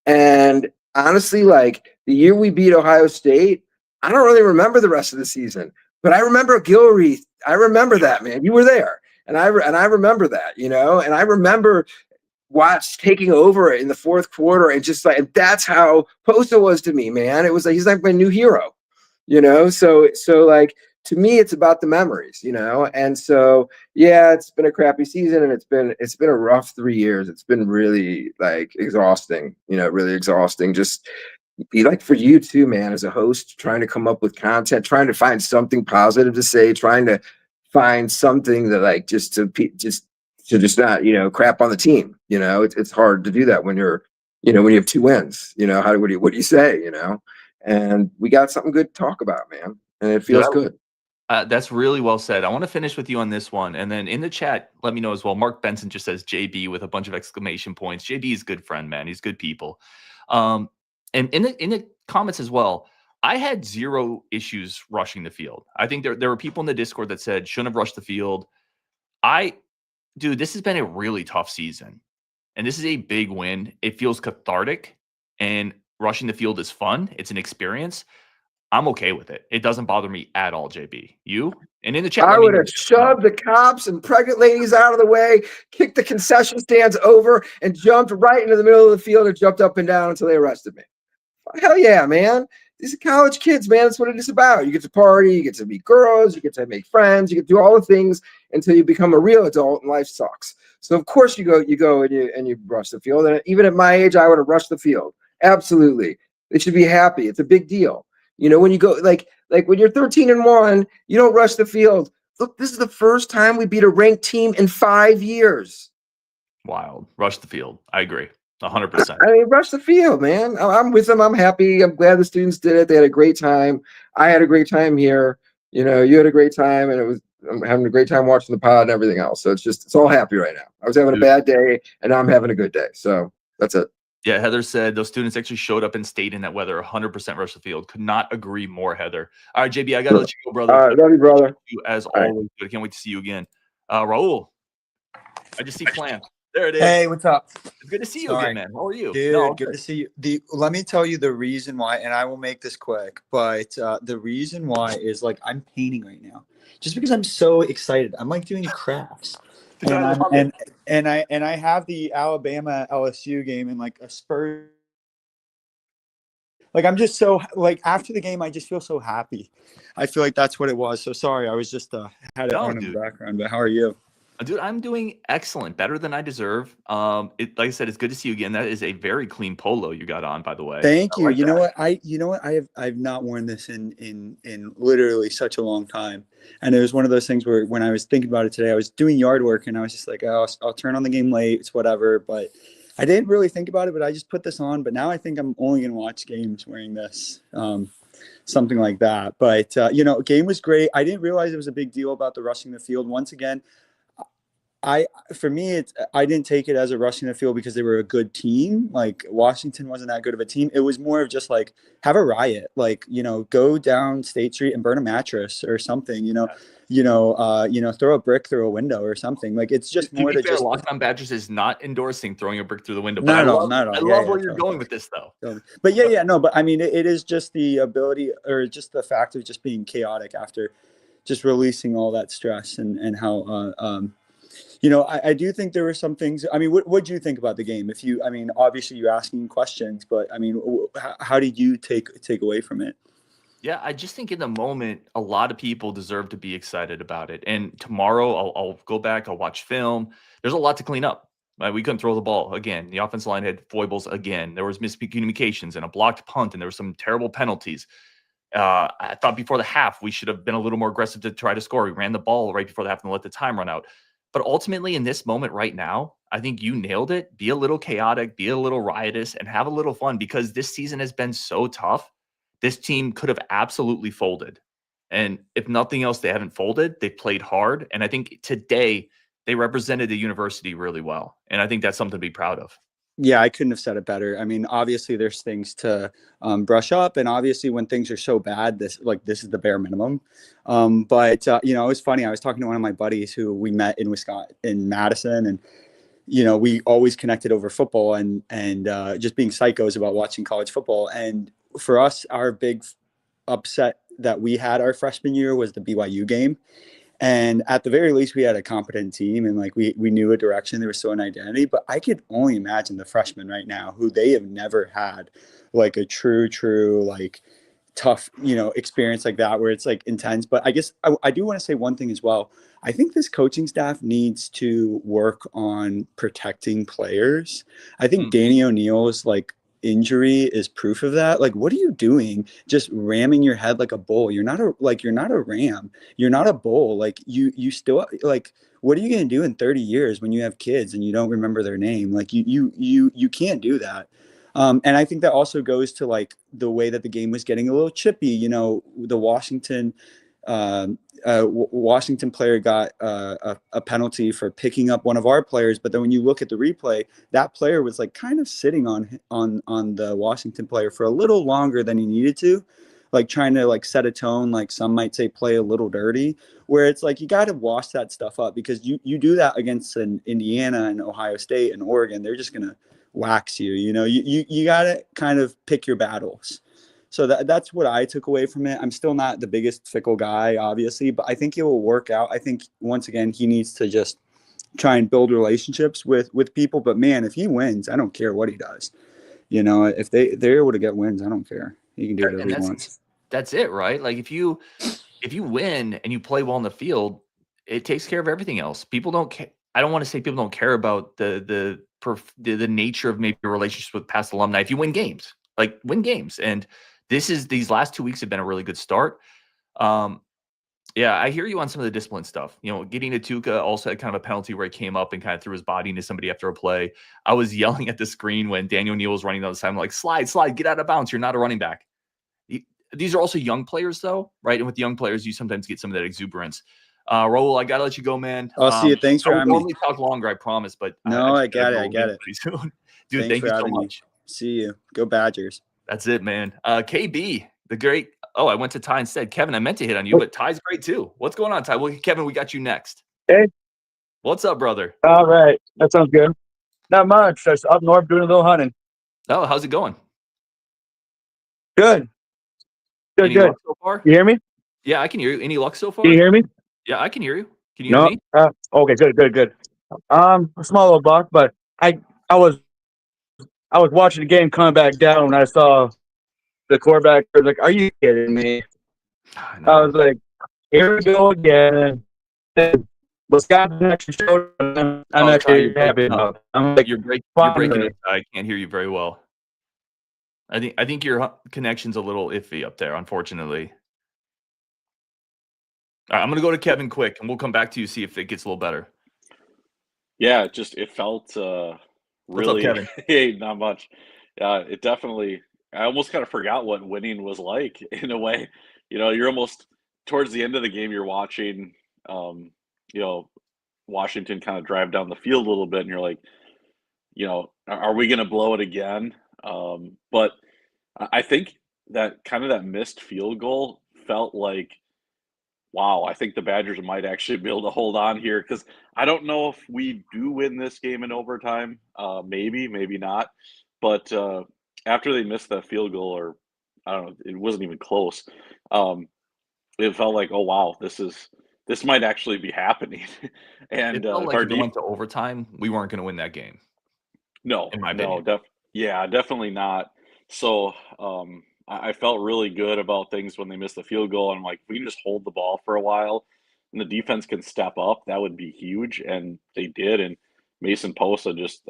And honestly, like, the year we beat Ohio State, I don't really remember the rest of the season, but I remember Gilreath. I remember that, man. You were there. And I remember that, and I remember Watts taking over in the fourth quarter, and just like, and that's how Posa was to me, man. It was like, he's like my new hero, so like, to me, it's about the memories, and so, yeah, it's been a crappy season, and it's been a rough 3 years. It's been really, like, exhausting, really exhausting. Just like for you too, man, as a host, trying to come up with content, trying to find something positive to say, trying to find something that, like, just to not, crap on the team. It's hard to do that when you're, when you have 2 wins. What do you say? And we got something good to talk about, man, and it feels good. That's really well said. I want to finish with you on this one, and then in the chat, let me know as well. Mark Benson just says JB with a bunch of exclamation points. JB is a good friend, man. He's good people. And in the comments as well, I had 0 issues rushing the field. I think there were people in the Discord that said shouldn't have rushed the field. Dude, this has been a really tough season, and this is a big win. It feels cathartic, and rushing the field is fun. It's an experience. I'm okay with it. It doesn't bother me at all, JB. You? And in the chat, I would have shoved the cops and pregnant ladies out of the way, kicked the concession stands over, and jumped right into the middle of the field and jumped up and down until they arrested me. Hell yeah, man. These are college kids, man. That's what it is about. You get to party, you get to meet girls, you get to make friends, you get to do all the things until you become a real adult and life sucks. So of course you go and you rush the field. And even at my age, I would have rushed the field. Absolutely. They should be happy. It's a big deal. When you go, like when you're 13-1, you don't rush the field. Look, this is the first time we beat a ranked team in 5 years. Wild. Rush the field. I agree. 100%. I mean, rush the field, man. I'm with them. I'm happy. I'm glad the students did it. They had a great time. I had a great time here. You had a great time, and I'm having a great time watching the pod and everything else. So it's all happy right now. I was having a bad day, and now I'm having a good day. So that's it. Yeah, Heather said those students actually showed up and stayed in that weather, 100% rush the field. Could not agree more, Heather. All right, JB, I got to let you go, brother. Love you, brother. As All always, I can't wait to see you again. Raul, I just see Flam. There it is. Hey, what's up? It's good to see you again, man. How are you? Dude, good to see you. Let me tell you the reason why, and I will make this quick, but the reason why is like I'm painting right now. Just because I'm so excited. I'm like doing crafts. And I have the Alabama LSU game and like a Spurs. Like I'm just so like after the game, I just feel so happy. I feel like that's what it was. So sorry, I was just had it on in the background. But how are you? Dude, I'm doing excellent, better than I deserve. Like I said, it's good to see you again. That is a very clean polo you got on, by the way. Thank you. Like you know what? I've not worn this in literally such a long time. And it was one of those things where when I was thinking about it today, I was doing yard work and I was just like, oh, I'll turn on the game late. It's whatever. But I didn't really think about it, but I just put this on. But now I think I'm only going to watch games wearing this. Something like that. But, game was great. I didn't realize it was a big deal about the rushing the field. Once again, I didn't take it as a rushing the field because they were a good team. Like Washington wasn't that good of a team. It was more of just like have a riot, like, go down State Street and burn a mattress or something, throw a brick through a window or something. Like it's just more to just Locked On Badgers is not endorsing throwing a brick through the window. Not I at all. love where you're going with this though. But but I mean, it is just the ability or just the fact of just being chaotic after just releasing all that stress and how, I do think there were some things. I mean, what do you think about the game? Obviously you're asking questions, but I mean, how did you take away from it? Yeah, I just think in the moment, a lot of people deserve to be excited about it. And tomorrow I'll go back, I'll watch film. There's a lot to clean up. Right? We couldn't throw the ball again. The offensive line had foibles again. There was miscommunications and a blocked punt, and there were some terrible penalties. I thought before the half, we should have been a little more aggressive to try to score. We ran the ball right before the half and let the time run out. But ultimately, in this moment right now, I think you nailed it. Be a little chaotic, be a little riotous, and have a little fun because this season has been so tough. This team could have absolutely folded. And if nothing else, they haven't folded. They played hard. And I think today they represented the university really well. And I think that's something to be proud of. Yeah, I couldn't have said it better. I mean, obviously there's things to brush up, and obviously when things are so bad, this is the bare minimum. But it was funny. I was talking to one of my buddies who we met in Wisconsin, in Madison, and we always connected over football and just being psychos about watching college football. And for us, our big upset that we had our freshman year was the BYU game. And at the very least, we had a competent team and we knew a direction. There was still an identity, but I could only imagine the freshmen right now who they have never had like a true, tough, experience like that, where it's intense. But I guess I do want to say one thing as well. I think this coaching staff needs to work on protecting players. I think Danny O'Neill's injury is proof of that. What are you doing? Just ramming your head like a bull. You're not a ram. You're not a bull. You still what are you going to do in 30 years when you have kids and you don't remember their name? You can't do that. And I think that also goes to the way that the game was getting a little chippy. The Washington player got a penalty for picking up one of our players, but then when you look at the replay, that player was kind of sitting on the Washington player for a little longer than he needed to, trying to set a tone, some might say play a little dirty, where it's you got to wash that stuff up, because you do that against an Indiana and Ohio State and Oregon, they're just gonna wax you. You got to kind of pick your battles. So that's what I took away from it. I'm still not the biggest fickle guy, obviously, but I think it will work out. I think, once again, he needs to just try and build relationships with people. But, man, if he wins, I don't care what he does. If they're able to get wins, I don't care. He can do whatever he wants. That's it, right? If you win and you play well in the field, it takes care of everything else. People don't care. I don't want to say people don't care about the nature of maybe your relationship with past alumni. If you win games, win games. And these last 2 weeks have been a really good start. Yeah, I hear you on some of the discipline stuff. Getting to Tuca also had kind of a penalty where he came up and kind of threw his body into somebody after a play. I was yelling at the screen when Daniel Neal was running down the side. I'm like, slide, get out of bounds. You're not a running back. These are also young players, though, right? And with young players, you sometimes get some of that exuberance. Raul, I got to let you go, man. I'll see you. Thanks for having me. I'll only talk longer, I promise. But no, I get it. Dude, thank you so much. See you. Go Badgers. That's it, man. KB, the great. Oh, I went to Ty instead. Kevin, I meant to hit on you, but Ty's great too. What's going on, Ty? Well, Kevin, we got you next. Hey. What's up, brother? All right. That sounds good. Not much. Just up north doing a little hunting. Oh, how's it going? Good. Good, Any good. luck so far? You hear me? Yeah, I can hear you. Any luck so far? Can you hear me? Yeah, I can hear you. Can you No. hear me? Okay, good. A small little buck, but I was watching the game coming back down when I saw the quarterback. I was like, "Are you kidding me?" I was like, "Here we go again." And Wisconsin actually showed. I'm actually happy about. I'm like, you're breaking it. I can't hear you very well. I think your connection's a little iffy up there, unfortunately. All right, I'm gonna go to Kevin quick, and we'll come back to you see if it gets a little better. Yeah, it felt What's up, really. Kevin? Hey, not much. It definitely. I almost kind of forgot what winning was like in a way. You're almost towards the end of the game. You're watching, Washington kind of drive down the field a little bit, and you're like, are we going to blow it again? But I think that kind of that missed field goal felt like, wow, I think the Badgers might actually be able to hold on here, because I don't know if we do win this game in overtime. Maybe not. But after they missed that field goal, or I don't know, it wasn't even close. It felt like, oh wow, this might actually be happening. And it felt like if it went to overtime, we weren't going to win that game. No, in my opinion. Definitely not. So I felt really good about things when they missed the field goal. I'm like, if we can just hold the ball for a while and the defense can step up, that would be huge. And they did. And Mason Posa just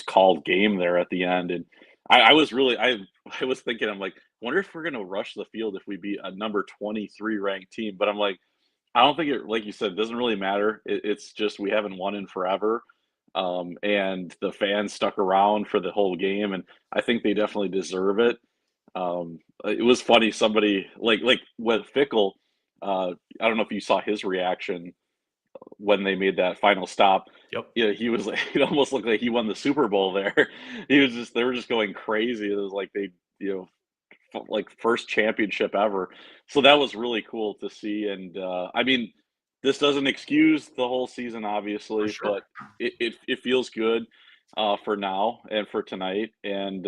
called game there at the end. And I was thinking, I'm like, wonder if we're going to rush the field if we beat a number 23 ranked team. But I'm like, I don't think it, like you said, it doesn't really matter. It's just we haven't won in forever. And the fans stuck around for the whole game, and I think they definitely deserve it. It was funny. Somebody like with Fickle, I don't know if you saw his reaction when they made that final stop. Yep. Yeah, he was like, it almost looked like he won the Super Bowl there. They were just going crazy. It was like they, like first championship ever. So that was really cool to see. And this doesn't excuse the whole season, obviously, but it feels good for now and for tonight. And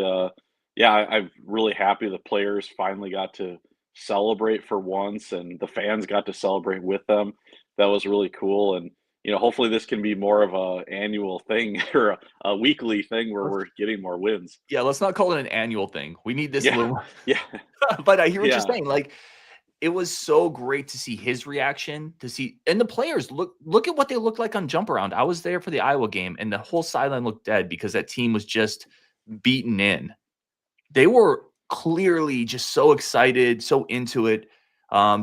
I'm really happy the players finally got to celebrate for once, and the fans got to celebrate with them. That was really cool. And hopefully this can be more of a annual thing or a weekly thing where we're getting more wins. Yeah, let's not call it an annual thing. We need this little. Yeah. But I hear what you're saying. Like, it was so great to see his reaction, and the players look at what they looked like on Jump Around. I was there for the Iowa game, and the whole sideline looked dead because that team was just beaten in. They were clearly just so excited, so into it.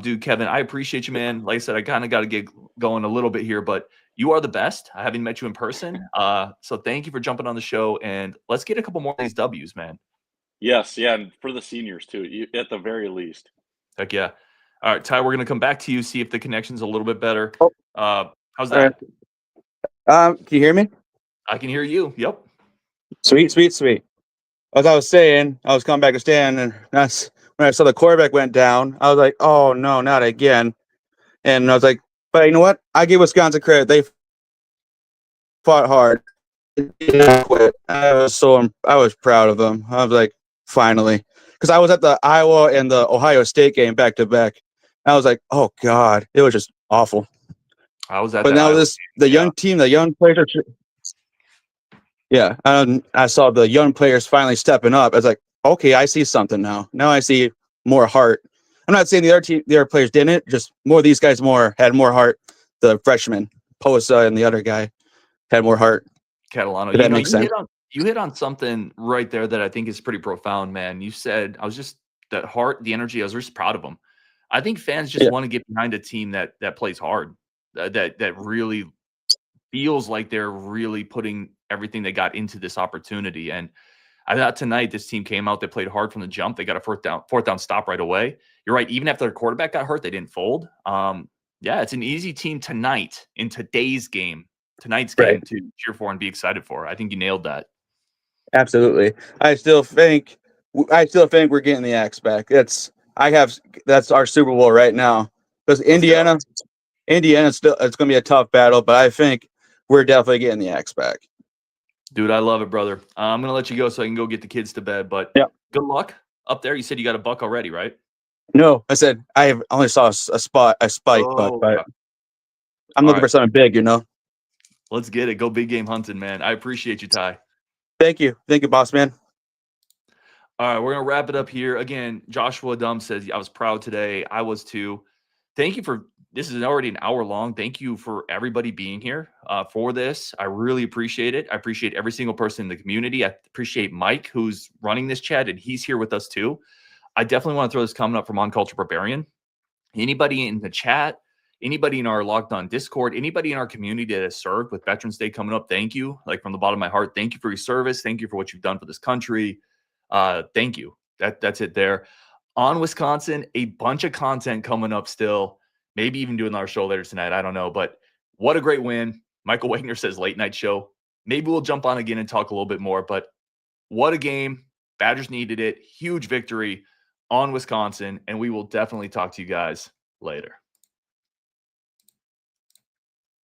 Dude, Kevin, I appreciate you, man. Like I said, I kind of got to get going a little bit here, but you are the best. I haven't met you in person. So thank you for jumping on the show, and let's get a couple more of these W's, man. Yes. Yeah. And for the seniors too, at the very least. Heck yeah. All right, Ty, we're going to come back to you, see if the connection's a little bit better. How's that? Can you hear me? I can hear you. Yep. Sweet. As I was saying, I was coming back to stand, and that's when I saw the quarterback went down. I was like, oh no, not again. And I was like, but you know what? I give Wisconsin credit. They fought hard. I was proud of them. I was like, finally, because I was at the Iowa and the Ohio State game back to back. I was like, oh God, it was just awful. I was at but now the young team, the young players are. Yeah, I saw the young players finally stepping up. I was like, okay, I see something now. Now I see more heart. I'm not saying the other players didn't. Just more of these guys had more heart. The freshman, Posa, and the other guy had more heart. Catalano, that makes sense. You hit on something right there that I think is pretty profound, man. You said that heart, the energy. I was just proud of them. I think fans just want to get behind a team that plays hard, that really feels like they're really putting everything they got into this opportunity. And I thought tonight this team came out, they played hard from the jump. They got a fourth down stop right away. You're right. Even after their quarterback got hurt, they didn't fold. It's an easy team tonight in tonight's game to cheer for and be excited for. I think you nailed that. Absolutely. I still think we're getting the Axe back. That's our Super Bowl right now. Because Indiana still, it's going to be a tough battle, but I think we're definitely getting the Axe back. Dude, I love it, brother. I'm going to let you go so I can go get the kids to bed, but good luck up there. You said you got a buck already, right? No, I said I only saw a spike, but I'm looking for something big, Let's get it. Go big game hunting, man. I appreciate you, Ty. Thank you, boss man. All right, we're going to wrap it up here. Again, Joshua Dumb says, I was proud today. I was too. Thank you for this is already an hour long. Thank you for everybody being here for this. I really appreciate it. I appreciate every single person in the community. I appreciate Mike, who's running this chat, and he's here with us too. I definitely want to throw this comment up from On Culture Barbarian. Anybody in the chat, anybody in our Locked On Discord, anybody in our community that has served with Veterans Day coming up, thank you. Like from the bottom of my heart, thank you for your service. Thank you for what you've done for this country. Thank you. That's it there. On Wisconsin, a bunch of content coming up still. Maybe even doing our show later tonight. I don't know. But what a great win. Michael Wagner says late night show. Maybe we'll jump on again and talk a little bit more. But what a game. Badgers needed it. Huge victory on Wisconsin. And we will definitely talk to you guys later.